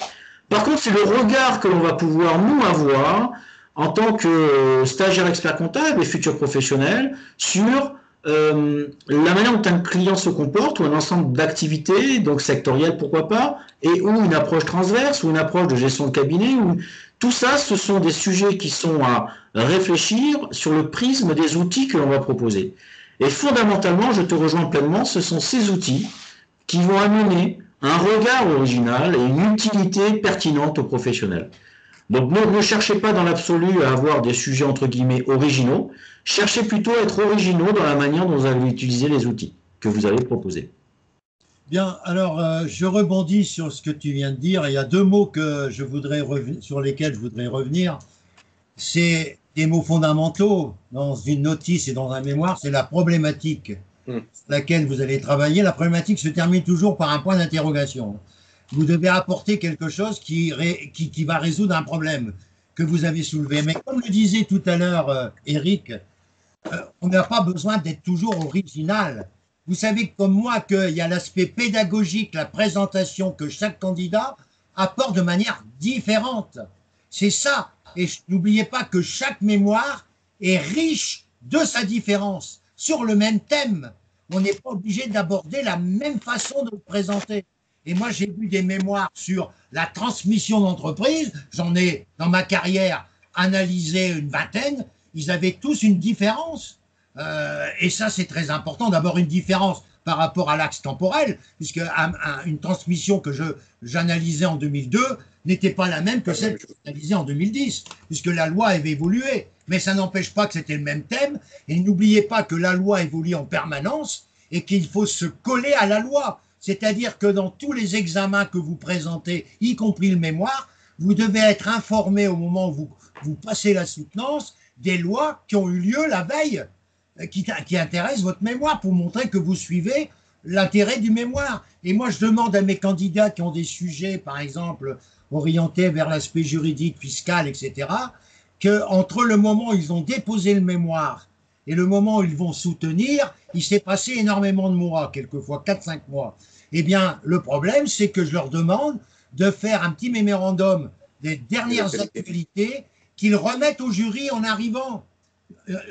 Par contre, c'est le regard que l'on va pouvoir nous avoir en tant que stagiaire expert comptable et futur professionnel sur la manière dont un client se comporte, ou un ensemble d'activités, donc sectorielles pourquoi pas, et ou une approche transverse, ou une approche de gestion de cabinet, tout ça, ce sont des sujets qui sont à réfléchir sur le prisme des outils que l'on va proposer. Et fondamentalement, je te rejoins pleinement, ce sont ces outils qui vont amener un regard original et une utilité pertinente aux professionnels. Donc ne cherchez pas dans l'absolu à avoir des sujets entre guillemets originaux, cherchez plutôt à être originaux dans la manière dont vous allez utiliser les outils que vous allez proposer. Bien, alors je rebondis sur ce que tu viens de dire. Il y a deux mots sur lesquels je voudrais revenir. C'est des mots fondamentaux dans une notice et dans un mémoire, c'est la problématique sur laquelle vous allez travailler. La problématique se termine toujours par un point d'interrogation. Vous devez apporter quelque chose qui va résoudre un problème que vous avez soulevé. Mais comme le disait tout à l'heure Eric, on n'a pas besoin d'être toujours original. Vous savez comme moi qu'il y a l'aspect pédagogique, la présentation que chaque candidat apporte de manière différente. C'est ça. Et n'oubliez pas que chaque mémoire est riche de sa différence sur le même thème. On n'est pas obligé d'aborder la même façon de le présenter. Et moi, j'ai vu des mémoires sur la transmission d'entreprise. J'en ai, dans ma carrière, analysé une vingtaine. Ils avaient tous une différence. Et ça, c'est très important. D'abord, une différence par rapport à l'axe temporel, puisque une transmission que j'analysais en 2002 n'était pas la même que celle que j'analysais en 2010, puisque la loi avait évolué. Mais ça n'empêche pas que c'était le même thème. Et n'oubliez pas que la loi évolue en permanence et qu'il faut se coller à la loi. C'est-à-dire que dans tous les examens que vous présentez, y compris le mémoire, vous devez être informé au moment où vous passez la soutenance des lois qui ont eu lieu la veille, qui intéressent votre mémoire pour montrer que vous suivez l'intérêt du mémoire. Et moi, je demande à mes candidats qui ont des sujets, par exemple, orientés vers l'aspect juridique, fiscal, etc., qu'entre le moment où ils ont déposé le mémoire et le moment où ils vont soutenir, il s'est passé énormément de mois, quelquefois 4-5 mois. Eh bien, le problème, c'est que je leur demande de faire un petit mémorandum des dernières actualités qu'ils remettent au jury en arrivant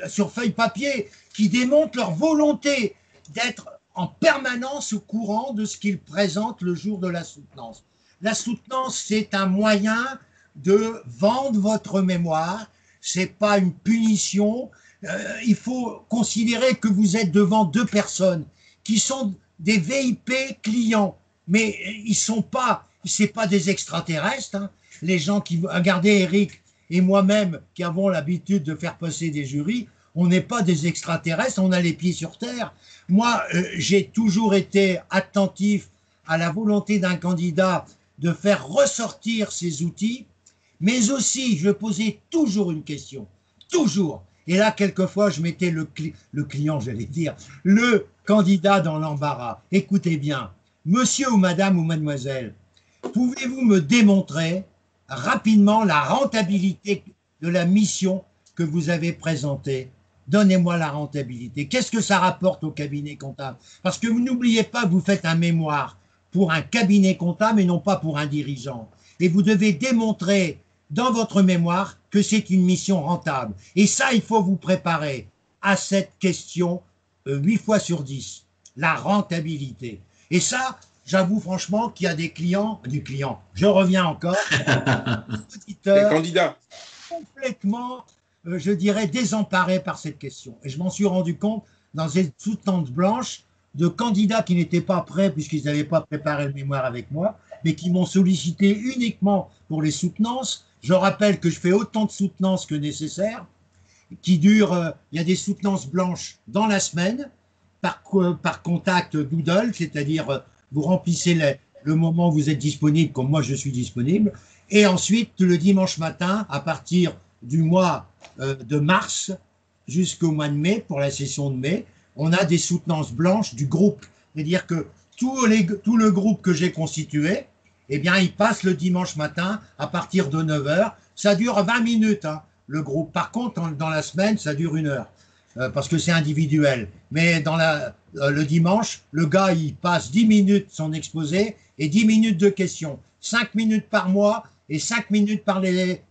sur feuille papier, qui démontrent leur volonté d'être en permanence au courant de ce qu'ils présentent le jour de la soutenance. La soutenance, c'est un moyen de vendre votre mémoire, c'est pas une punition. Il faut considérer que vous êtes devant deux personnes qui sont des VIP clients, mais ils sont pas, c'est pas des extraterrestres. Hein. Les gens qui, regardez Eric et moi-même qui avons l'habitude de faire passer des jurys, on n'est pas des extraterrestres, on a les pieds sur terre. Moi, j'ai toujours été attentif à la volonté d'un candidat de faire ressortir ses outils, mais aussi, je posais toujours une question, toujours. Et là, quelquefois, je mettais le client, j'allais dire, le candidat dans l'embarras. Écoutez bien, monsieur ou madame ou mademoiselle, pouvez-vous me démontrer rapidement la rentabilité de la mission que vous avez présentée? Donnez-moi la rentabilité. Qu'est-ce que ça rapporte au cabinet comptable? Parce que vous n'oubliez pas que vous faites un mémoire pour un cabinet comptable et non pas pour un dirigeant. Et vous devez démontrer dans votre mémoire que c'est une mission rentable. Et ça, il faut vous préparer à cette question 8 fois sur 10, la rentabilité. Et ça, j'avoue franchement qu'il y a des clients, je reviens encore, des candidats complètement, je dirais, désemparés par cette question. Et je m'en suis rendu compte dans cette soutenance blanche de candidats qui n'étaient pas prêts puisqu'ils n'avaient pas préparé le mémoire avec moi, mais qui m'ont sollicité uniquement pour les soutenances. Je rappelle que je fais autant de soutenances que nécessaire, qui durent, il y a des soutenances blanches dans la semaine, par contact Doodle, c'est-à-dire vous remplissez le moment où vous êtes disponible, comme moi je suis disponible, et ensuite le dimanche matin, à partir du mois de mars jusqu'au mois de mai, pour la session de mai, on a des soutenances blanches du groupe. C'est-à-dire que tout le groupe que j'ai constitué, eh bien, il passe le dimanche matin à partir de 9 h. Ça dure 20 minutes, hein, le groupe. Par contre, dans la semaine, ça dure 1 heure, parce que c'est individuel. Mais le dimanche, le gars, il passe 10 minutes son exposé et 10 minutes de questions. 5 minutes par mois et 5 minutes par les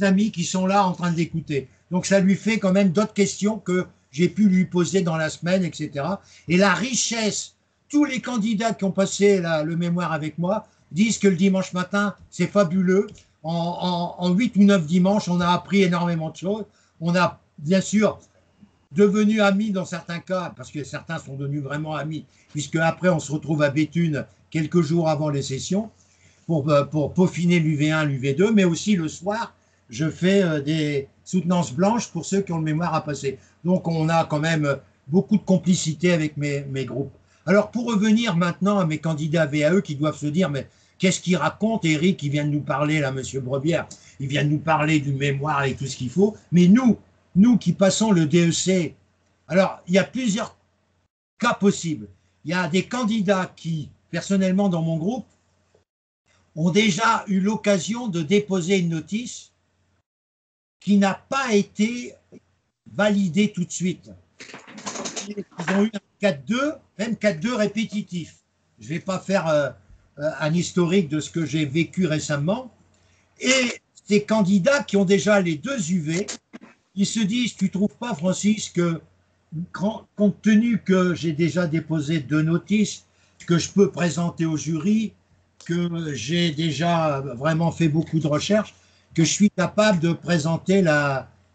amis qui sont là en train d'écouter. Donc, ça lui fait quand même d'autres questions que j'ai pu lui poser dans la semaine, etc. Et la richesse, tous les candidats qui ont passé le mémoire avec moi disent que le dimanche matin, c'est fabuleux. En 8 ou 9 dimanches, on a appris énormément de choses. On a, bien sûr, devenus amis dans certains cas, parce que certains sont devenus vraiment amis, puisque après on se retrouve à Béthune quelques jours avant les sessions pour peaufiner l'UV1, l'UV2, mais aussi le soir, je fais des soutenances blanches pour ceux qui ont le mémoire à passer. Donc on a quand même beaucoup de complicité avec mes groupes. Alors pour revenir maintenant à mes candidats VAE qui doivent se dire, mais qu'est-ce qu'il raconte, Eric, il vient de nous parler, là, monsieur Brebière, il vient de nous parler du mémoire et tout ce qu'il faut, mais nous qui passons le DEC, alors il y a plusieurs cas possibles. Il y a des candidats qui, personnellement dans mon groupe, ont déjà eu l'occasion de déposer une notice qui n'a pas été validée tout de suite. Ils ont eu un 4-2, même 4-2 répétitif. Je ne vais pas faire un historique de ce que j'ai vécu récemment. Et ces candidats qui ont déjà les 2 UV, ils se disent, tu ne trouves pas, Francis, que compte tenu que j'ai déjà déposé 2 notices, que je peux présenter au jury, que j'ai déjà vraiment fait beaucoup de recherches, que je suis capable de présenter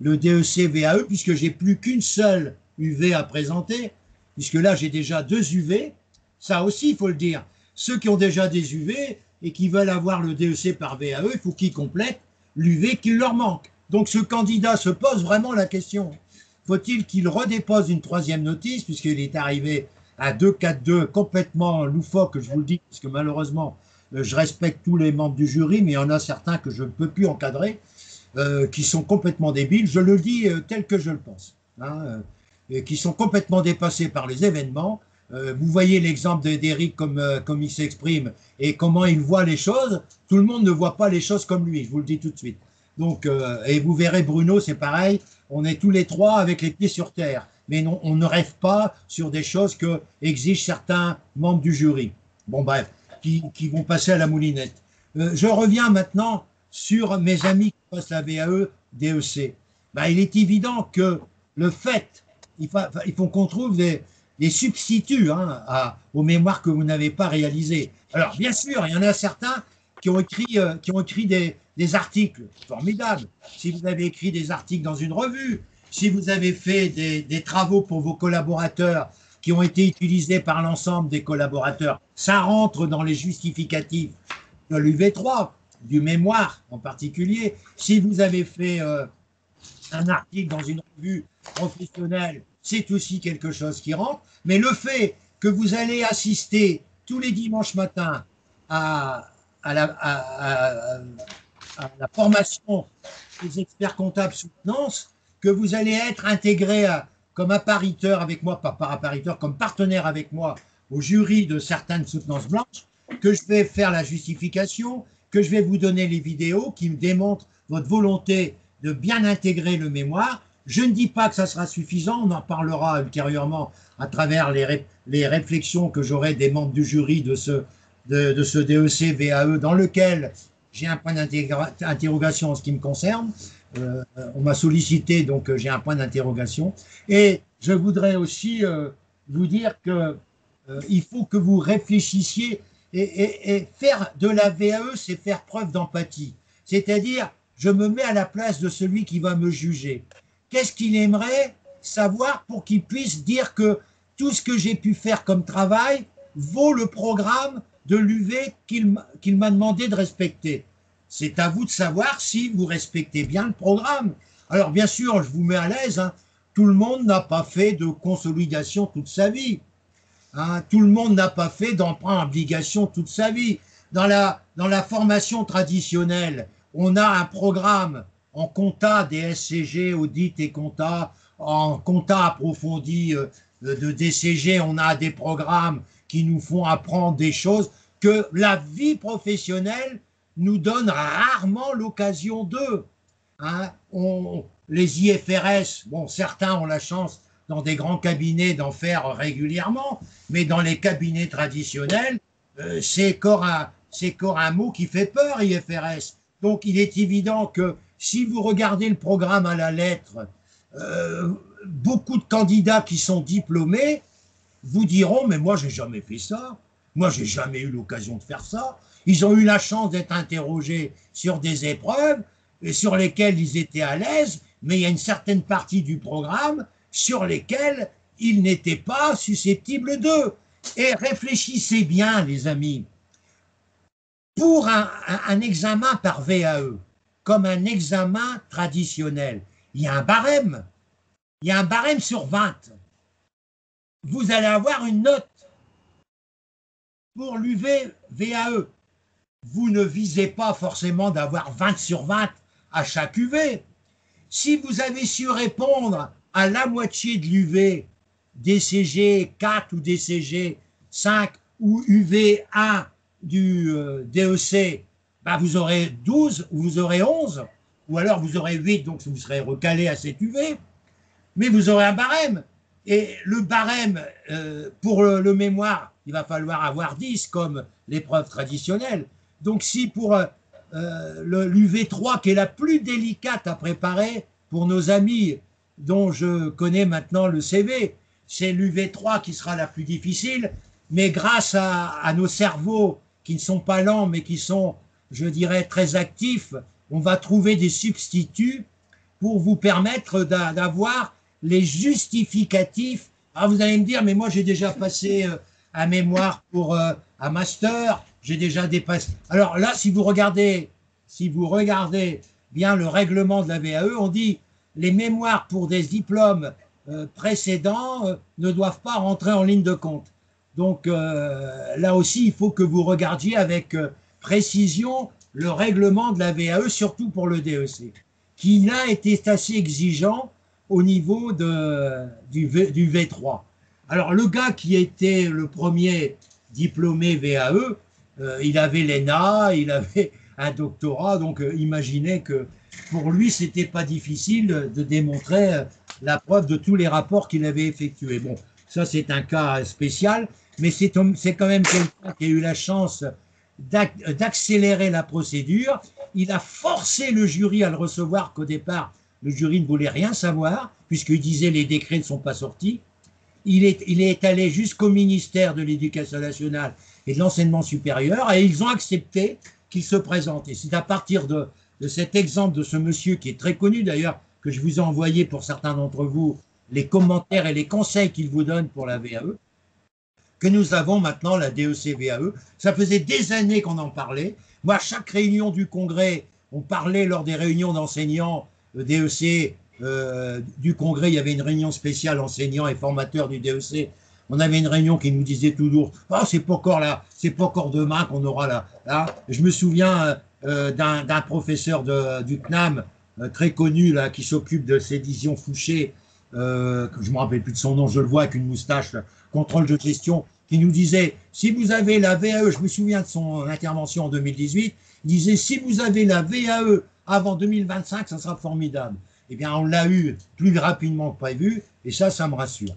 le DEC VAE, puisque j'ai plus qu'une seule UV à présenter, puisque là j'ai déjà 2 UV, ça aussi il faut le dire. Ceux qui ont déjà des UV et qui veulent avoir le DEC par VAE, il faut qu'ils complètent l'UV qu'il leur manque. Donc ce candidat se pose vraiment la question, faut-il qu'il redépose une 3e notice, puisqu'il est arrivé à 2-4-2 complètement loufoque, je vous le dis, parce que malheureusement, je respecte tous les membres du jury, mais il y en a certains que je ne peux plus encadrer, qui sont complètement débiles, je le dis tel que je le pense, hein, et qui sont complètement dépassés par les événements. Vous voyez l'exemple d'Éric comme il s'exprime et comment il voit les choses. Tout le monde ne voit pas les choses comme lui, je vous le dis tout de suite. Donc, et vous verrez Bruno, c'est pareil, on est tous les 3 avec les pieds sur terre. Mais non, on ne rêve pas sur des choses que exigent certains membres du jury. Bon, bref, qui vont passer à la moulinette. Je reviens maintenant sur mes amis qui passent la VAE, DEC. Ben, il est évident que le fait, il faut qu'on trouve des substituts aux mémoires que vous n'avez pas réalisées. Alors, bien sûr, il y en a certains qui ont écrit des articles formidables. Si vous avez écrit des articles dans une revue, si vous avez fait des travaux pour vos collaborateurs qui ont été utilisés par l'ensemble des collaborateurs, ça rentre dans les justificatifs de l'UV3, du mémoire en particulier. Si vous avez fait un article dans une revue professionnelle, c'est aussi quelque chose qui rentre. Mais le fait que vous allez assister tous les dimanches matins à la formation des experts comptables soutenance, que vous allez être intégré comme appariteur avec moi, pas par appariteur, comme partenaire avec moi au jury de certaines soutenances blanches, que je vais faire la justification, que je vais vous donner les vidéos qui me démontrent votre volonté de bien intégrer le mémoire. Je ne dis pas que ça sera suffisant, on en parlera ultérieurement à travers les réflexions que j'aurai des membres du jury de ce DEC VAE dans lequel j'ai un point d'interrogation en ce qui me concerne. On m'a sollicité, donc j'ai un point d'interrogation. Et je voudrais aussi vous dire qu'il faut que vous réfléchissiez et faire de la VAE, c'est faire preuve d'empathie. C'est-à-dire, je me mets à la place de celui qui va me juger. Qu'est-ce qu'il aimerait savoir pour qu'il puisse dire que tout ce que j'ai pu faire comme travail vaut le programme de l'UV qu'il m'a demandé de respecter? C'est à vous de savoir si vous respectez bien le programme. Alors bien sûr, je vous mets à l'aise, hein, tout le monde n'a pas fait de consolidation toute sa vie. Hein, tout le monde n'a pas fait d'emprunt obligation toute sa vie. Dans la formation traditionnelle, on a un programme en compta, DSCG, audit et compta, en compta approfondi de DCG, on a des programmes qui nous font apprendre des choses que la vie professionnelle nous donne rarement l'occasion d'eux. Hein, les IFRS, bon, certains ont la chance dans des grands cabinets d'en faire régulièrement, mais dans les cabinets traditionnels, c'est encore un mot qui fait peur, IFRS. Donc, il est évident que si vous regardez le programme à la lettre, beaucoup de candidats qui sont diplômés vous diront « mais moi, j'ai jamais fait ça, moi, j'ai jamais eu l'occasion de faire ça ». Ils ont eu la chance d'être interrogés sur des épreuves sur lesquelles ils étaient à l'aise, mais il y a une certaine partie du programme sur lesquels il n'était pas susceptible d'eux. Et réfléchissez bien, les amis, pour un examen par VAE, comme un examen traditionnel, il y a un barème. Il y a un barème sur 20. Vous allez avoir une note pour l'UV-VAE. Vous ne visez pas forcément d'avoir 20 sur 20 à chaque UV. Si vous avez su répondre à la moitié de l'UV, DCG 4 ou DCG 5 ou UV1 du DEC, ben vous aurez 12 ou vous aurez 11, ou alors vous aurez 8, donc vous serez recalé à cette UV, mais vous aurez un barème. Et le barème, pour le mémoire, il va falloir avoir 10 comme l'épreuve traditionnelle. Donc si pour l'UV3, qui est la plus délicate à préparer pour nos amis dont je connais maintenant le CV, c'est l'UV3 qui sera la plus difficile, mais grâce à nos cerveaux qui ne sont pas lents, mais qui sont, je dirais, très actifs, on va trouver des substituts pour vous permettre d'avoir les justificatifs. Ah, vous allez me dire, mais moi j'ai déjà passé un mémoire pour un master, j'ai déjà dépassé. Alors là, si vous regardez bien le règlement de la VAE, on dit les mémoires pour des diplômes précédents ne doivent pas rentrer en ligne de compte. Donc là aussi, il faut que vous regardiez avec précision le règlement de la VAE, surtout pour le DEC, qui là était assez exigeant au niveau du V3. Alors le gars qui était le premier diplômé VAE, il avait l'ENA, il avait un doctorat, donc imaginez que pour lui, c'était pas difficile de démontrer la preuve de tous les rapports qu'il avait effectués. Bon, ça c'est un cas spécial, mais c'est quand même quelqu'un qui a eu la chance d'accélérer la procédure. Il a forcé le jury à le recevoir, qu'au départ, le jury ne voulait rien savoir, puisqu'il disait les décrets ne sont pas sortis. Il est allé jusqu'au ministère de l'Éducation nationale et de l'enseignement supérieur, et ils ont accepté qu'il se présente. Et c'est à partir de cet exemple de ce monsieur, qui est très connu d'ailleurs, que je vous ai envoyé pour certains d'entre vous, les commentaires et les conseils qu'il vous donne pour la VAE, que nous avons maintenant la DEC-VAE. Ça faisait des années qu'on en parlait. Moi, à chaque réunion du congrès, on parlait lors des réunions d'enseignants DEC du congrès, il y avait une réunion spéciale enseignants et formateurs du DEC. On avait une réunion qui nous disait toujours « Ah, c'est pas encore là, c'est pas encore demain qu'on aura là. » Je me souviens d'un professeur du CNAM très connu là, qui s'occupe de Sédition Fouché, que je ne me rappelle plus de son nom, je le vois avec une moustache, là, contrôle de gestion, qui nous disait « Si vous avez la VAE », je me souviens de son intervention en 2018, il disait « Si vous avez la VAE avant 2025, ça sera formidable. » Eh bien, on l'a eu plus rapidement que prévu, et ça me rassure.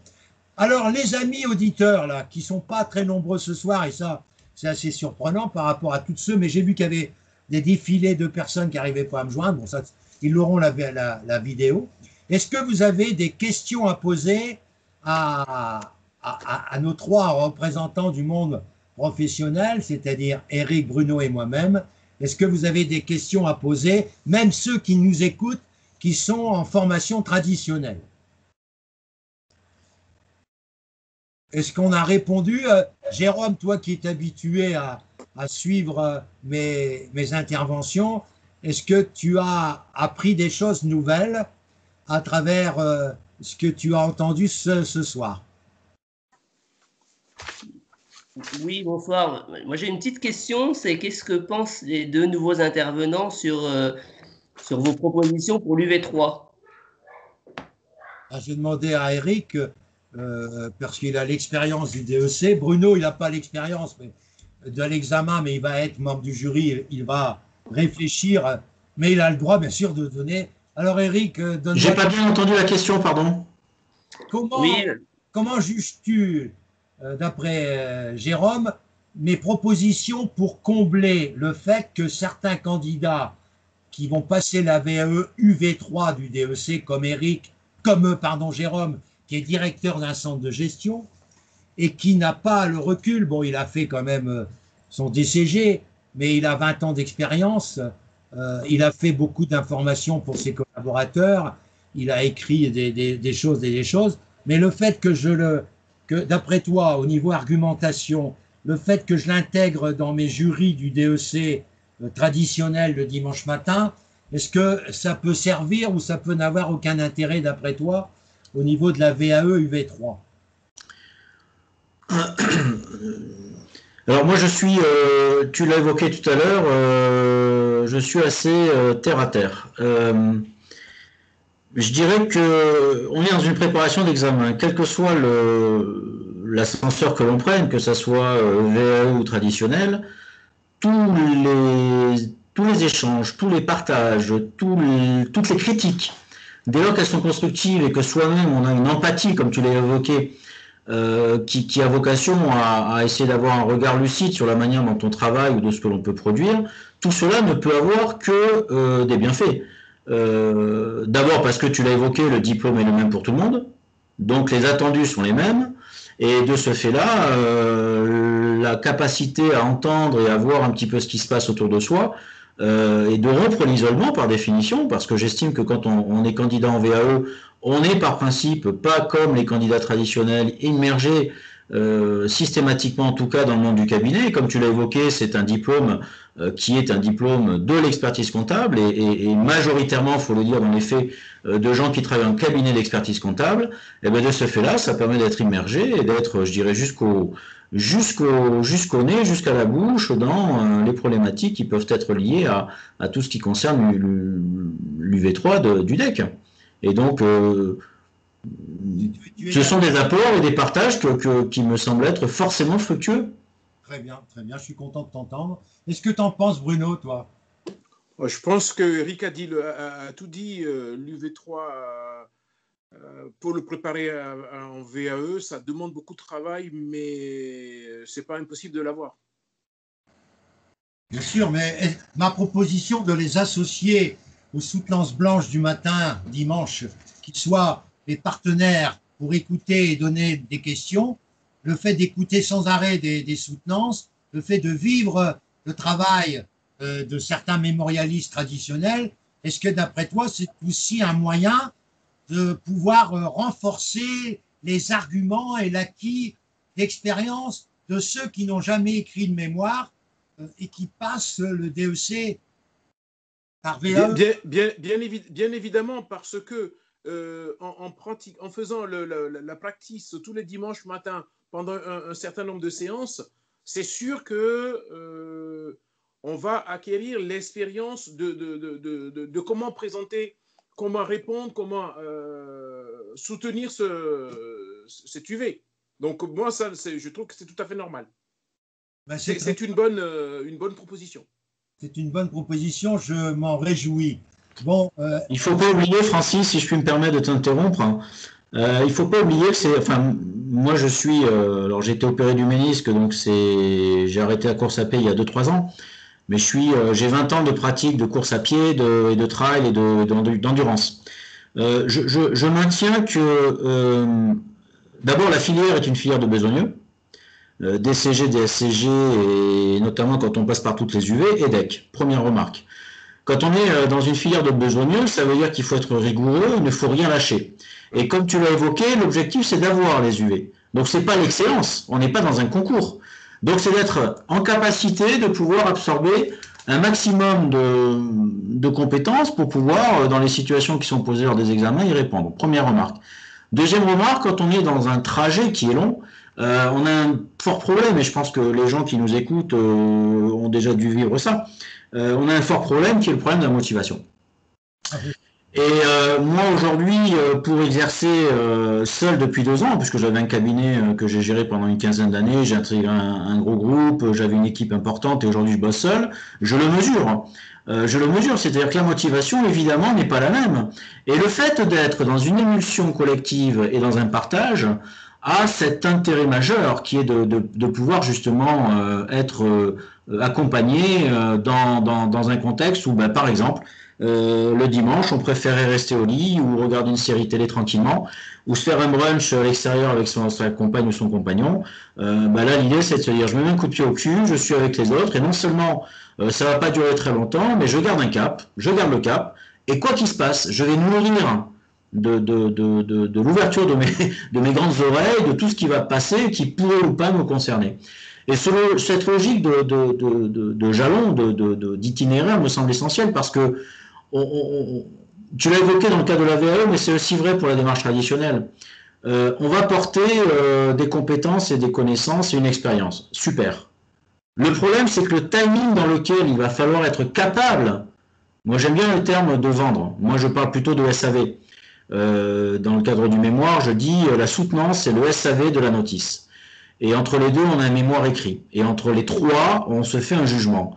Alors, les amis auditeurs, là, qui ne sont pas très nombreux ce soir, et ça, c'est assez surprenant par rapport à tous ceux, mais j'ai vu qu'il y avait des défilés de personnes qui n'arrivaient pas à me joindre. Bon, ça, ils auront la vidéo. Est-ce que vous avez des questions à poser à nos trois représentants du monde professionnel, c'est-à-dire Eric, Bruno et moi-même? Est-ce que vous avez des questions à poser, même ceux qui nous écoutent, qui sont en formation traditionnelle? Est-ce qu'on a répondu? Jérôme, toi qui es habitué à suivre mes interventions, est-ce que tu as appris des choses nouvelles à travers ce que tu as entendu ce soir? Oui, bonsoir. Moi, j'ai une petite question, c'est qu'est-ce que pensent les deux nouveaux intervenants sur vos propositions pour l'UV3? J'ai demandé à Eric, parce qu'il a l'expérience du DEC. Bruno, il n'a pas l'expérience de l'examen, mais il va être membre du jury, il va réfléchir, mais il a le droit, bien sûr, de donner. Alors, Eric, donne-moi... J'ai pas bien entendu la question, pardon. Comment juges-tu, d'après Jérôme, mes propositions pour combler le fait que certains candidats qui vont passer la VAE UV3 du DEC, comme Jérôme, qui est directeur d'un centre de gestion et qui n'a pas le recul, bon, il a fait quand même son DCG, mais il a 20 ans d'expérience, il a fait beaucoup d'informations pour ses collaborateurs, il a écrit des choses et des choses, mais le fait que d'après toi, au niveau argumentation, le fait que je l'intègre dans mes jurys du DEC traditionnel le dimanche matin, est-ce que ça peut servir ou ça peut n'avoir aucun intérêt d'après toi au niveau de la VAE UV3? Alors moi je suis, tu l'as évoqué tout à l'heure, je suis assez terre à terre. Je dirais que on est dans une préparation d'examen, quel que soit l'ascenseur que l'on prenne, que ça soit VAE ou traditionnel, tous les échanges, tous les partages, toutes les critiques, dès lors qu'elles sont constructives et que soi-même on a une empathie, comme tu l'as évoqué, qui a vocation à essayer d'avoir un regard lucide sur la manière dont on travaille ou de ce que l'on peut produire, tout cela ne peut avoir que des bienfaits. D'abord parce que tu l'as évoqué, le diplôme est le même pour tout le monde, donc les attendus sont les mêmes, et de ce fait-là, la capacité à entendre et à voir un petit peu ce qui se passe autour de soi, et de rompre l'isolement par définition, parce que j'estime que quand on est candidat en VAE, on est par principe pas comme les candidats traditionnels immergés systématiquement en tout cas dans le monde du cabinet. Comme tu l'as évoqué, c'est un diplôme qui est un diplôme de l'expertise comptable et majoritairement, il faut le dire dans les faits, de gens qui travaillent en cabinet d'expertise comptable. Et bien de ce fait-là, ça permet d'être immergé et d'être, je dirais, jusqu'au nez, jusqu'à la bouche, dans les problématiques qui peuvent être liées à tout ce qui concerne l'UV3 du DEC. Et donc, ce sont des apports et des partages qui me semblent être forcément fructueux. Très bien, je suis content de t'entendre. Est-ce que tu en penses, Bruno, toi? Je pense que Eric a tout dit. L'UV3, pour le préparer en VAE, ça demande beaucoup de travail, mais ce n'est pas impossible de l'avoir. Bien sûr, mais ma proposition de les associer aux soutenances blanches du matin, dimanche, qu'ils soient des partenaires pour écouter et donner des questions, le fait d'écouter sans arrêt des soutenances, le fait de vivre le travail de certains mémorialistes traditionnels, est-ce que d'après toi, c'est aussi un moyen de pouvoir renforcer les arguments et l'acquis d'expérience de ceux qui n'ont jamais écrit de mémoire et qui passent le DEC par VAE? Bien évidemment, parce que en faisant la practice tous les dimanches matin pendant un certain nombre de séances, c'est sûr que on va acquérir l'expérience de comment présenter, comment répondre, comment soutenir cet UV. Donc moi, je trouve que c'est tout à fait normal. Ben, c'est une bonne proposition. C'est une bonne proposition, je m'en réjouis. Bon, il ne faut pas oublier, Francis, si je puis me permettre de t'interrompre, il ne faut pas oublier que moi je suis, alors j'ai été opéré du ménisque, donc j'ai arrêté la course à pied il y a 2-3 ans, mais j'ai 20 ans de pratique de course à pied, de trail et d'endurance. Je maintiens que d'abord la filière est une filière de besogneux, DCG, DSCG, et notamment quand on passe par toutes les UV, et DEC. Première remarque. Quand on est dans une filière de besogneux, ça veut dire qu'il faut être rigoureux, il ne faut rien lâcher. Et comme tu l'as évoqué, l'objectif c'est d'avoir les UV. Donc c'est pas l'excellence, on n'est pas dans un concours. Donc c'est d'être en capacité de pouvoir absorber un maximum de compétences pour pouvoir, dans les situations qui sont posées lors des examens, y répondre. Première remarque. Deuxième remarque, quand on est dans un trajet qui est long, on a un fort problème, et je pense que les gens qui nous écoutent ont déjà dû vivre ça. On a un fort problème qui est le problème de la motivation. Et moi aujourd'hui, pour exercer seul depuis 2 ans, puisque j'avais un cabinet que j'ai géré pendant une quinzaine d'années, j'ai intégré un gros groupe, j'avais une équipe importante et aujourd'hui je bosse seul, je le mesure, c'est-à-dire que la motivation évidemment n'est pas la même. Et le fait d'être dans une émulsion collective et dans un partage a cet intérêt majeur qui est de pouvoir justement être accompagné dans un contexte où, par exemple, le dimanche, on préférait rester au lit ou regarder une série télé tranquillement ou se faire un brunch à l'extérieur avec sa compagne ou son compagnon. Là, l'idée, c'est de se dire, je me mets un coup de pied au cul, je suis avec les autres et non seulement ça va pas durer très longtemps, mais je garde un cap, je garde le cap et quoi qu'il se passe, je vais nourrir de l'ouverture de mes grandes oreilles, de tout ce qui va passer, qui pourrait ou pas me concerner. Et cette logique de jalon, d'itinéraire me semble essentielle parce que tu l'as évoqué dans le cas de la VAE, mais c'est aussi vrai pour la démarche traditionnelle. On va porter des compétences et des connaissances et une expérience. Super. Le problème, c'est que le timing dans lequel il va falloir être capable, moi j'aime bien le terme de vendre, moi je parle plutôt de SAV. Dans le cadre du mémoire, je dis la soutenance, c'est le SAV de la notice. Et entre les deux, on a un mémoire écrit. Et entre les trois, on se fait un jugement.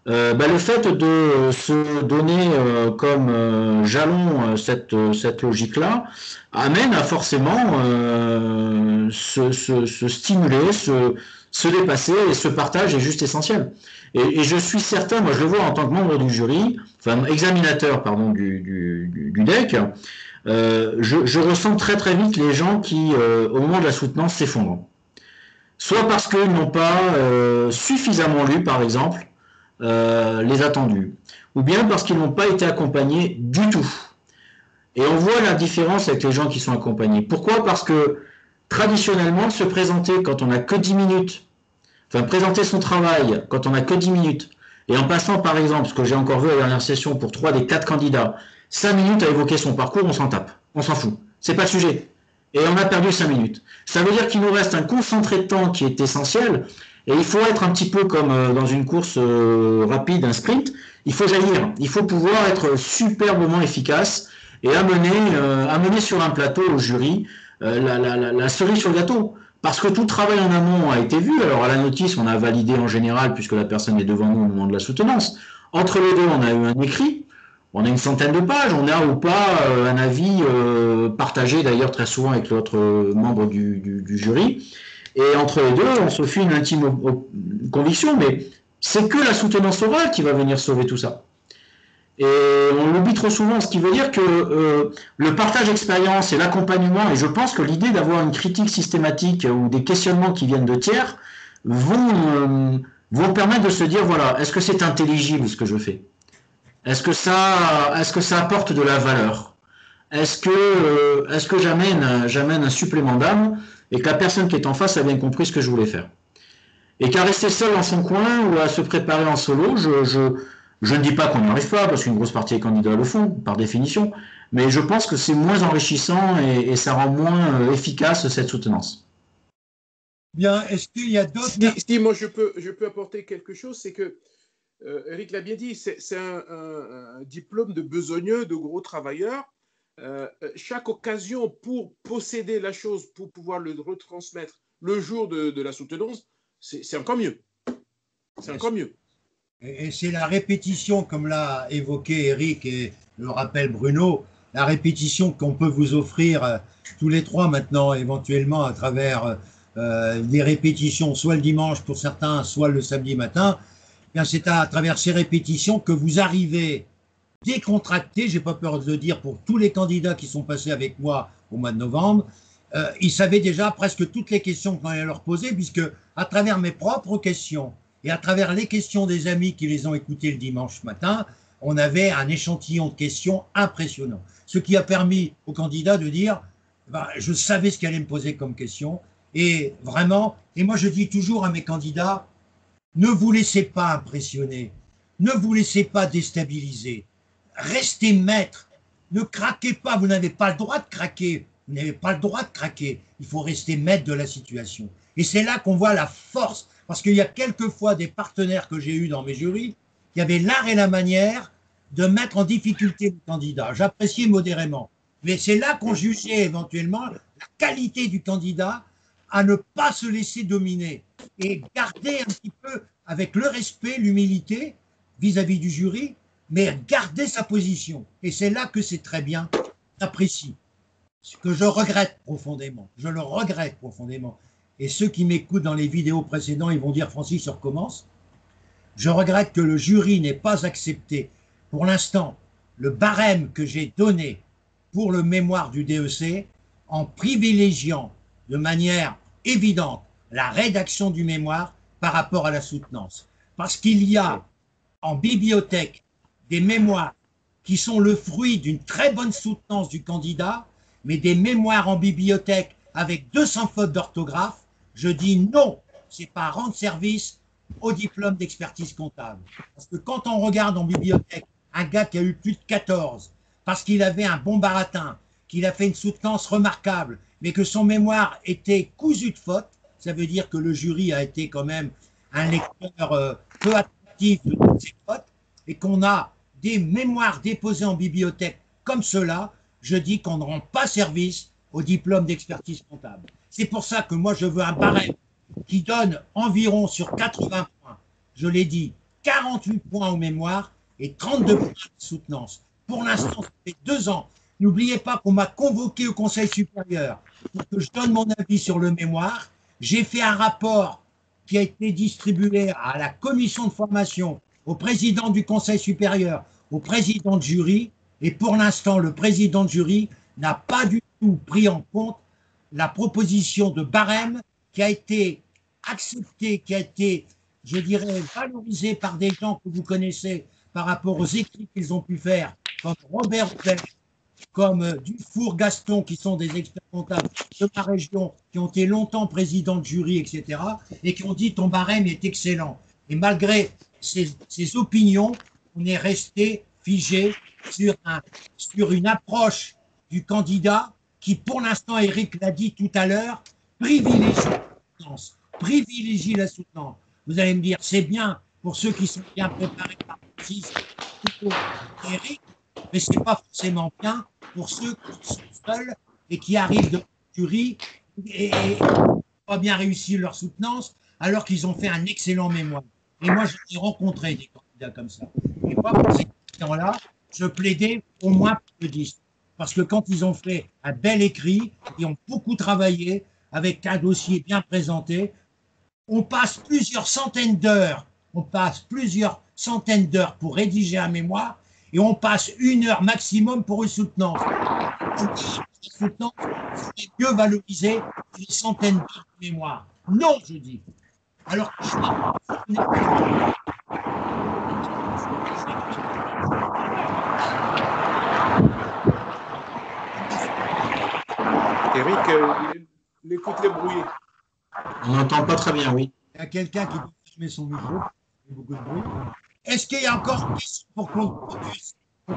Le fait de se donner comme jalon cette logique-là amène à forcément se stimuler, se dépasser, et ce partage est juste essentiel. Et je suis certain, moi je le vois en tant que membre du jury, enfin examinateur pardon du DEC, je ressens très très vite les gens qui au moment de la soutenance s'effondrent. Soit parce qu'ils n'ont pas suffisamment lu par exemple les attendus, ou bien parce qu'ils n'ont pas été accompagnés du tout. Et on voit la différence avec les gens qui sont accompagnés. Pourquoi? Parce que traditionnellement, se présenter quand on n'a que 10 minutes, enfin présenter son travail quand on n'a que 10 minutes, et en passant par exemple, ce que j'ai encore vu à la dernière session pour 3 des 4 candidats, 5 minutes à évoquer son parcours, on s'en tape, on s'en fout, c'est pas le sujet. Et on a perdu 5 minutes. Ça veut dire qu'il nous reste un concentré de temps qui est essentiel, et il faut être un petit peu comme dans une course rapide, un sprint, il faut jaillir, il faut pouvoir être superbement efficace et amener sur un plateau au jury la cerise sur le gâteau. Parce que tout le travail en amont a été vu. Alors à la notice, on a validé en général, puisque la personne est devant nous au moment de la soutenance. Entre les deux, on a eu un écrit, on a une centaine de pages, on a ou pas un avis partagé d'ailleurs très souvent avec l'autre membre du jury. Et entre les deux, on se fait une intime conviction, mais c'est que la soutenance orale qui va venir sauver tout ça. Et on l'oublie trop souvent, ce qui veut dire que le partage d'expérience et l'accompagnement, et je pense que l'idée d'avoir une critique systématique ou des questionnements qui viennent de tiers vont permettre de se dire, voilà, est-ce que c'est intelligible ce que je fais? Est-ce que ça apporte de la valeur? Est-ce que j'amène un supplément d'âme et que la personne qui est en face a bien compris ce que je voulais faire? Et qu'à rester seul dans son coin ou à se préparer en solo, je ne dis pas qu'on n'y arrive pas, parce qu'une grosse partie des candidats le font, par définition, mais je pense que c'est moins enrichissant et ça rend moins efficace cette soutenance. Bien, est-ce qu'il y a d'autres... Si moi je peux apporter quelque chose, c'est que, Eric l'a bien dit, c'est un diplôme de besogneux, de gros travailleurs. Chaque occasion pour posséder la chose, pour pouvoir le retransmettre le jour de la soutenance, c'est encore mieux. C'est encore mieux. Et c'est la répétition, comme l'a évoqué Eric et le rappelle Bruno, la répétition qu'on peut vous offrir tous les trois maintenant, éventuellement à travers des répétitions, soit le dimanche pour certains, soit le samedi matin. Bien, c'est à travers ces répétitions que vous arrivez décontracté, j'ai pas peur de le dire pour tous les candidats qui sont passés avec moi au mois de novembre. Ils savaient déjà presque toutes les questions qu'on allait leur poser, puisque à travers mes propres questions, et à travers les questions des amis qui les ont écoutées le dimanche matin, on avait un échantillon de questions impressionnant. Ce qui a permis aux candidats de dire, je savais ce qu'elle allait me poser comme question. Et vraiment, et moi je dis toujours à mes candidats, ne vous laissez pas impressionner, ne vous laissez pas déstabiliser, restez maître, ne craquez pas, vous n'avez pas le droit de craquer, vous n'avez pas le droit de craquer, il faut rester maître de la situation. Et c'est là qu'on voit la force. Parce qu'il y a quelquefois des partenaires que j'ai eus dans mes jurys qui avaient l'art et la manière de mettre en difficulté le candidat. J'appréciais modérément. Mais c'est là qu'on jugeait éventuellement la qualité du candidat à ne pas se laisser dominer et garder un petit peu, avec le respect, l'humilité vis-à-vis du jury, mais garder sa position. Et c'est là que c'est très bien, j'apprécie. Ce que je regrette profondément. Je le regrette profondément. Et ceux qui m'écoutent dans les vidéos précédentes, ils vont dire « Francis, je recommence ». Je regrette que le jury n'ait pas accepté, pour l'instant, le barème que j'ai donné pour le mémoire du DEC en privilégiant de manière évidente la rédaction du mémoire par rapport à la soutenance. Parce qu'il y a en bibliothèque des mémoires qui sont le fruit d'une très bonne soutenance du candidat, mais des mémoires en bibliothèque avec 200 fautes d'orthographe, je dis non, c'est pas rendre service au diplôme d'expertise comptable. Parce que quand on regarde en bibliothèque un gars qui a eu plus de 14, parce qu'il avait un bon baratin, qu'il a fait une soutenance remarquable, mais que son mémoire était cousu de fautes, ça veut dire que le jury a été quand même un lecteur peu attentif de toutes ces fautes, et qu'on a des mémoires déposées en bibliothèque comme cela, je dis qu'on ne rend pas service au diplôme d'expertise comptable. C'est pour ça que moi je veux un barème qui donne environ sur 80 points, je l'ai dit, 48 points aux mémoires et 32 points de soutenance. Pour l'instant, ça fait 2 ans. N'oubliez pas qu'on m'a convoqué au Conseil supérieur pour que je donne mon avis sur le mémoire. J'ai fait un rapport qui a été distribué à la commission de formation, au président du Conseil supérieur, au président de jury, et pour l'instant, le président de jury n'a pas du tout pris en compte la proposition de barème qui a été acceptée, qui a été, je dirais, valorisée par des gens que vous connaissez par rapport aux écrits qu'ils ont pu faire, comme Robert Roubet, comme Dufour Gaston, qui sont des experts comptables de ma région, qui ont été longtemps présidents de jury, etc., et qui ont dit ton barème est excellent. Et malgré ces opinions, on est resté figé sur une approche du candidat qui, pour l'instant, Eric l'a dit tout à l'heure, privilégie la soutenance. Vous allez me dire, c'est bien pour ceux qui sont bien préparés par Eric, mais ce n'est pas forcément bien pour ceux qui sont seuls et qui arrivent de jury et n'ont pas bien réussi leur soutenance alors qu'ils ont fait un excellent mémoire. Et moi, j'ai rencontré des candidats comme ça. Et moi, pour ces gens-là, je plaidais au moins pour le 10. Parce que quand ils ont fait un bel écrit, ils ont beaucoup travaillé avec un dossier bien présenté, on passe plusieurs centaines d'heures pour rédiger un mémoire et on passe 1 heure maximum pour une soutenance. Une soutenance serait mieux valorisée que les centaines d'heures de mémoire. Non, je dis. Alors que Eric, l'écoute est brouillée. On n'entend pas très bien, oui. Il y a quelqu'un qui peut fermer son micro. Il y a beaucoup de bruit. Est-ce qu'il y a encore une question pour clôturer? Il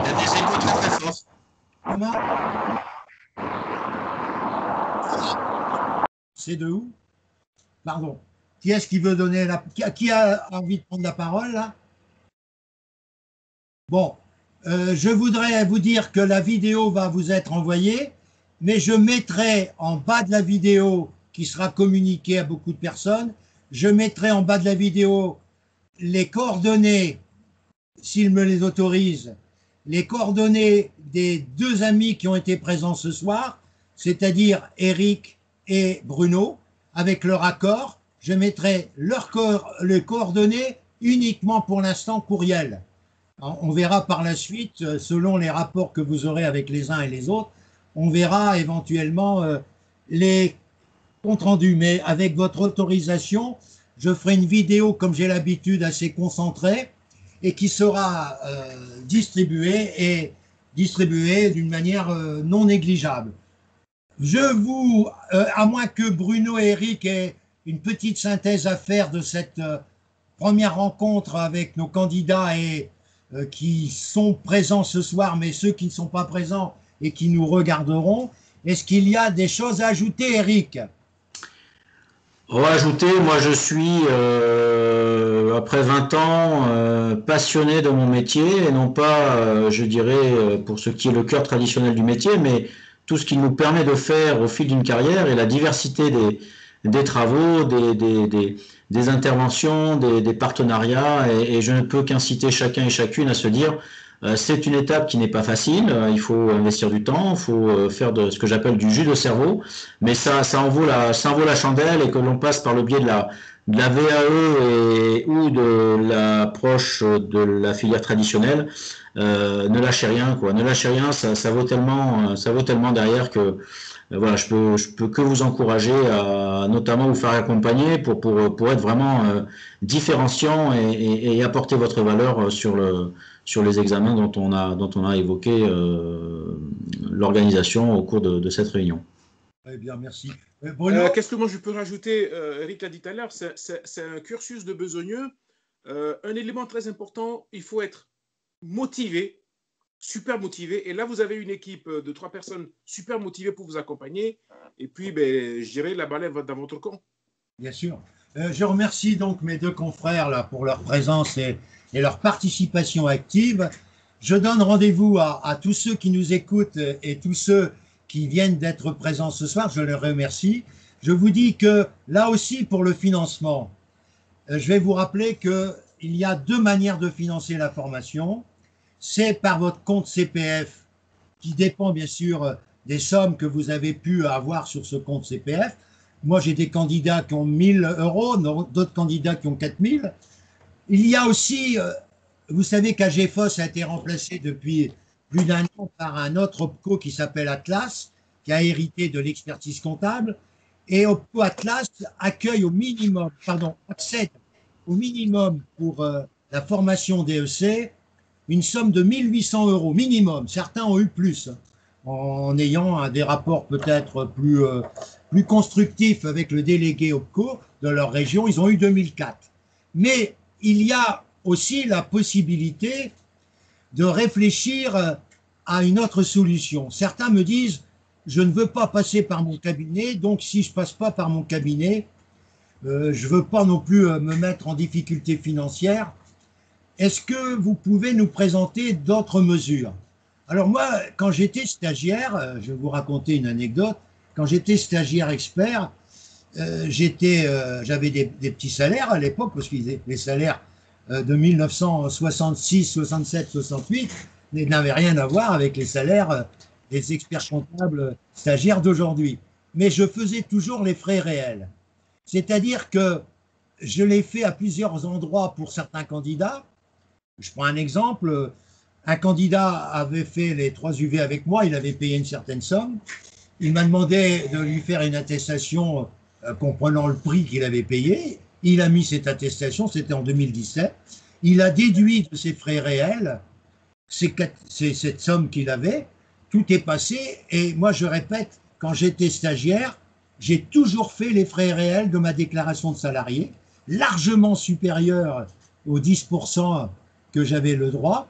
y a des échos très très forts. Comment? C'est de où? Pardon. Qui est-ce qui veut donner la... Qui a envie de prendre la parole, là? Bon, je voudrais vous dire que la vidéo va vous être envoyée, mais je mettrai en bas de la vidéo, qui sera communiquée à beaucoup de personnes, je mettrai en bas de la vidéo les coordonnées, s'il me les autorise, les coordonnées des 2 amis qui ont été présents ce soir, c'est-à-dire Eric et Bruno, avec leur accord. Je mettrai les coordonnées uniquement pour l'instant courriel. On verra par la suite, selon les rapports que vous aurez avec les uns et les autres, on verra éventuellement les comptes rendus. Mais avec votre autorisation, je ferai une vidéo, comme j'ai l'habitude, assez concentrée et qui sera distribuée d'une manière non négligeable. À moins que Bruno et Eric aient une petite synthèse à faire de cette première rencontre avec nos candidats et qui sont présents ce soir, mais ceux qui ne sont pas présents et qui nous regarderont, est-ce qu'il y a des choses à ajouter, Eric? Ajouter, moi je suis, après 20 ans, passionné de mon métier, et non pas, je dirais, pour ce qui est le cœur traditionnel du métier, mais tout ce qu'il nous permet de faire au fil d'une carrière et la diversité des travaux, des interventions, des partenariats, et je ne peux qu'inciter chacun et chacune à se dire c'est une étape qui n'est pas facile, il faut investir du temps, il faut faire de ce que j'appelle du jus de cerveau, mais ça en vaut la chandelle, et que l'on passe par le biais de de la VAE ou de l'approche de la filière traditionnelle, ne lâchez rien, quoi. Ne lâchez rien, ça vaut tellement derrière que voilà, je peux que vous encourager à notamment vous faire accompagner pour être vraiment différenciant et apporter votre valeur sur les examens dont on a évoqué l'organisation au cours de cette réunion. Très bien, merci. Qu'est-ce que moi je peux rajouter? Eric l'a dit tout à l'heure, c'est un cursus de besogneux. Un élément très important, il faut être motivé, super motivé. Et là, vous avez une équipe de 3 personnes super motivées pour vous accompagner. Et puis, ben, je dirais, la balle est dans votre camp. Bien sûr. Je remercie donc mes 2 confrères là, pour leur présence et leur participation active. Je donne rendez-vous à tous ceux qui nous écoutent et tous ceux qui viennent d'être présents ce soir. Je les remercie. Je vous dis que là aussi, pour le financement, je vais vous rappeler qu'il y a 2 manières de financer la formation. C'est par votre compte CPF, qui dépend bien sûr des sommes que vous avez pu avoir sur ce compte CPF. Moi, j'ai des candidats qui ont 1 000 €, d'autres candidats qui ont 4 000. Il y a aussi, vous savez qu'AGFOS a été remplacé depuis plus d'1 an par un autre OPCO qui s'appelle Atlas, qui a hérité de l'expertise comptable. Et OPCO Atlas accède au minimum pour la formation DEC une somme de 1 800 € minimum. Certains ont eu plus, en ayant des rapports peut-être plus constructifs avec le délégué OPCO de leur région. Ils ont eu 2004. Mais il y a aussi la possibilité de réfléchir à une autre solution. Certains me disent, je ne veux pas passer par mon cabinet, donc si je ne passe pas par mon cabinet, je ne veux pas non plus me mettre en difficulté financière. Est-ce que vous pouvez nous présenter d'autres mesures? Alors moi, quand j'étais stagiaire, je vais vous raconter une anecdote, quand j'étais stagiaire expert, j'avais des petits salaires à l'époque, parce que les salaires de 1966, 67, 68 n'avaient rien à voir avec les salaires des experts comptables stagiaires d'aujourd'hui. Mais je faisais toujours les frais réels. C'est-à-dire que je l'ai fait à plusieurs endroits pour certains candidats. Je prends un exemple. Un candidat avait fait les 3 UV avec moi, il avait payé une certaine somme. Il m'a demandé de lui faire une attestation comprenant le prix qu'il avait payé. Il a mis cette attestation, c'était en 2017. Il a déduit de ses frais réels cette somme qu'il avait. Tout est passé. Et moi, je répète, quand j'étais stagiaire, j'ai toujours fait les frais réels de ma déclaration de salarié, largement supérieurs aux 10% que j'avais le droit,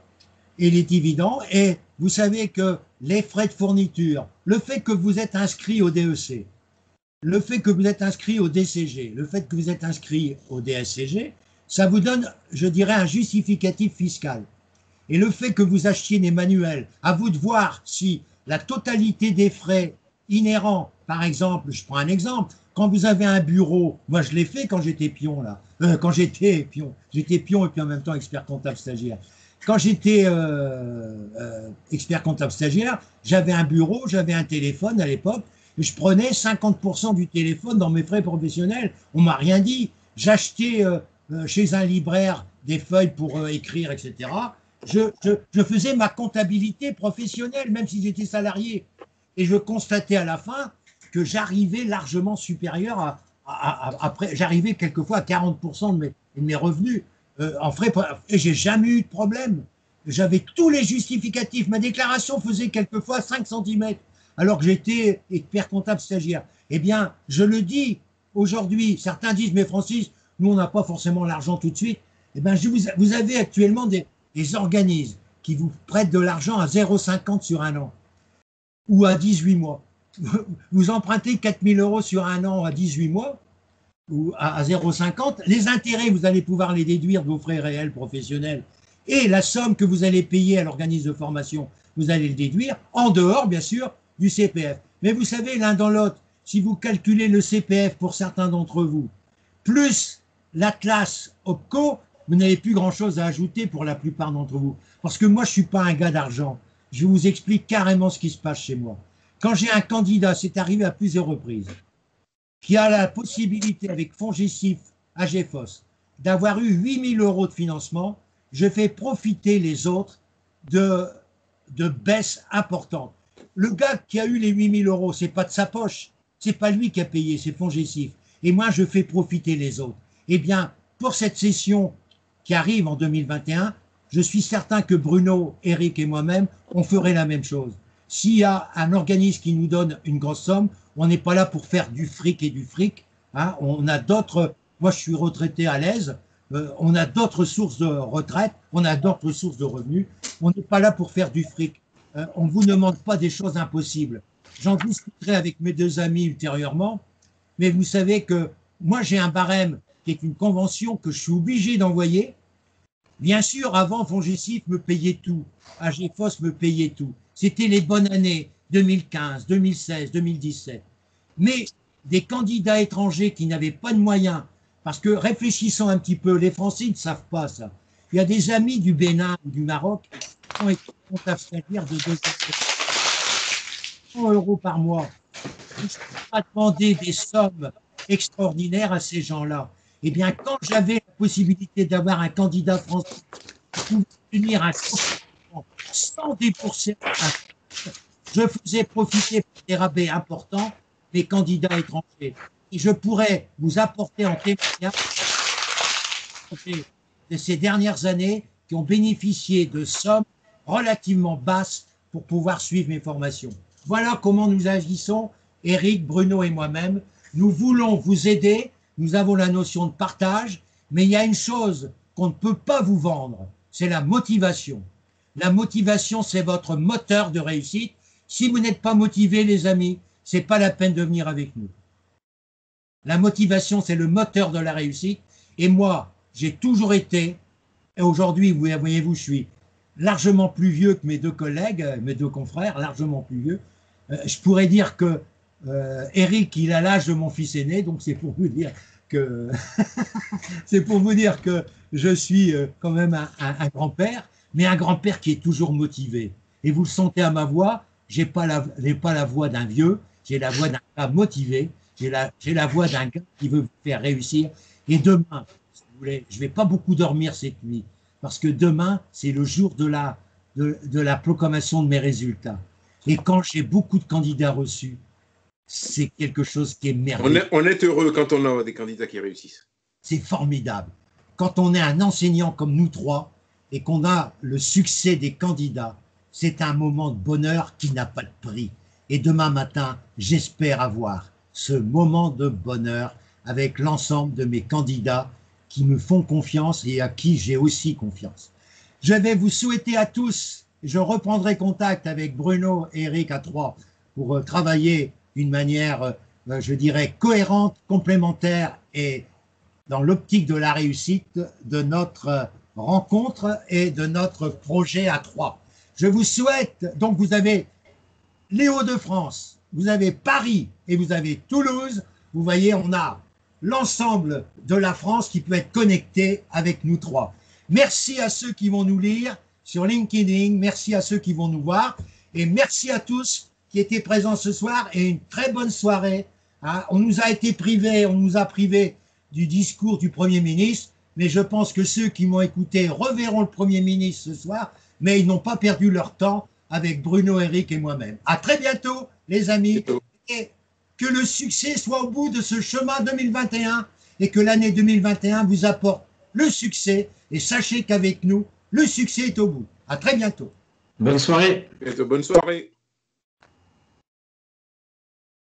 et les dividendes. Et vous savez que les frais de fourniture, le fait que vous êtes inscrit au DEC, le fait que vous êtes inscrit au DCG, le fait que vous êtes inscrit au DSCG, ça vous donne, je dirais, un justificatif fiscal. Et le fait que vous achetiez des manuels, à vous de voir si la totalité des frais inhérents, par exemple, je prends un exemple, quand vous avez un bureau, moi je l'ai fait quand j'étais pion là, j'étais pion et puis en même temps expert comptable stagiaire. Quand j'étais expert comptable stagiaire, j'avais un bureau, j'avais un téléphone à l'époque, et je prenais 50% du téléphone dans mes frais professionnels. On m'a rien dit. J'achetais chez un libraire des feuilles pour écrire, etc. Je faisais ma comptabilité professionnelle, même si j'étais salarié. Et je constatais à la fin que j'arrivais largement supérieur après, j'arrivais quelquefois à 40% de mes revenus en frais, et j'ai jamais eu de problème. J'avais tous les justificatifs. Ma déclaration faisait quelquefois 5 cm, alors que j'étais expert comptable stagiaire. Eh bien, je le dis aujourd'hui, certains disent, mais Francis, nous, on n'a pas forcément l'argent tout de suite. Eh bien, vous avez actuellement des organismes qui vous prêtent de l'argent à 0,50 sur un an ou à 18 mois. Vous empruntez 4 000 € sur un an à 18 mois ou à 0,50. Les intérêts, vous allez pouvoir les déduire de vos frais réels professionnels. Et la somme que vous allez payer à l'organisme de formation, vous allez le déduire en dehors, bien sûr, du CPF. Mais vous savez, l'un dans l'autre, si vous calculez le CPF pour certains d'entre vous, plus l'Atlas OPCO, vous n'avez plus grand-chose à ajouter pour la plupart d'entre vous. Parce que moi, je ne suis pas un gars d'argent. Je vous explique carrément ce qui se passe chez moi. Quand j'ai un candidat, c'est arrivé à plusieurs reprises, qui a la possibilité avec FONGICIF à GEFOS d'avoir eu 8 000 € de financement, je fais profiter les autres de baisses importantes. Le gars qui a eu les 8 000 €, ce n'est pas de sa poche, ce n'est pas lui qui a payé, c'est FONGECIF. Et moi, je fais profiter les autres. Eh bien, pour cette session qui arrive en 2021, je suis certain que Bruno, Eric et moi-même, on ferait la même chose. S'il y a un organisme qui nous donne une grosse somme, on n'est pas là pour faire du fric et du fric. Hein. On a d'autres, moi je suis retraité à l'aise, on a d'autres sources de retraite, on a d'autres sources de revenus. On n'est pas là pour faire du fric. On ne vous demande pas des choses impossibles. J'en discuterai avec mes deux amis ultérieurement, mais vous savez que moi j'ai un barème qui est une convention que je suis obligé d'envoyer. Bien sûr, avant, FONGECIF me payait tout, AGEFOS me payait tout. C'était les bonnes années, 2015, 2016, 2017. Mais des candidats étrangers qui n'avaient pas de moyens, parce que réfléchissons un petit peu, les Français ne savent pas ça. Il y a des amis du Bénin ou du Maroc qui ont été à de 200 € par mois. Je ne peux pas demander des sommes extraordinaires à ces gens-là. Eh bien, quand j'avais la possibilité d'avoir un candidat français qui pouvait tenir un confinement sans débourser, je faisais profiter des rabais importants des candidats étrangers. Et je pourrais vous apporter en témoignage de ces dernières années qui ont bénéficié de sommes relativement basses pour pouvoir suivre mes formations. Voilà comment nous agissons, Eric, Bruno et moi-même. Nous voulons vous aider. Nous avons la notion de partage, mais il y a une chose qu'on ne peut pas vous vendre, c'est la motivation. La motivation, c'est votre moteur de réussite. Si vous n'êtes pas motivé, les amis, ce n'est pas la peine de venir avec nous. La motivation, c'est le moteur de la réussite. Et moi, j'ai toujours été, et aujourd'hui, voyez-vous, je suis largement plus vieux que mes deux collègues, mes deux confrères, largement plus vieux. Je pourrais dire que Eric, il a l'âge de mon fils aîné, donc c'est pour vous dire que c'est pour vous dire que je suis quand même un grand-père, mais un grand-père qui est toujours motivé. Et vous le sentez à ma voix, j'ai pas la voix d'un vieux, j'ai la voix d'un gars motivé, j'ai la voix d'un gars qui veut vous faire réussir. Et demain, si vous voulez, je vais pas beaucoup dormir cette nuit, parce que demain, c'est le jour de la proclamation de mes résultats. Et quand j'ai beaucoup de candidats reçus, c'est quelque chose qui est merveilleux. On est heureux quand on a des candidats qui réussissent. C'est formidable. Quand on est un enseignant comme nous trois et qu'on a le succès des candidats, c'est un moment de bonheur qui n'a pas de prix. Et demain matin, j'espère avoir ce moment de bonheur avec l'ensemble de mes candidats qui me font confiance et à qui j'ai aussi confiance. Je vais vous souhaiter à tous, je reprendrai contact avec Bruno et Eric à trois pour travailler d'une manière, je dirais, cohérente, complémentaire et dans l'optique de la réussite de notre rencontre et de notre projet à trois. Je vous souhaite, donc vous avez les Hauts-de-France, vous avez Paris et vous avez Toulouse. Vous voyez, on a l'ensemble de la France qui peut être connecté avec nous trois. Merci à ceux qui vont nous lire sur LinkedIn, merci à ceux qui vont nous voir et merci à tous qui étaient présents ce soir et une très bonne soirée. Hein. On nous a été privés, on nous a privés du discours du Premier ministre, mais je pense que ceux qui m'ont écouté reverront le Premier ministre ce soir, mais ils n'ont pas perdu leur temps avec Bruno, Eric et moi-même. À très bientôt, les amis, et que le succès soit au bout de ce chemin 2021 et que l'année 2021 vous apporte le succès et sachez qu'avec nous, le succès est au bout. À très bientôt. Bonne soirée. Bonne soirée.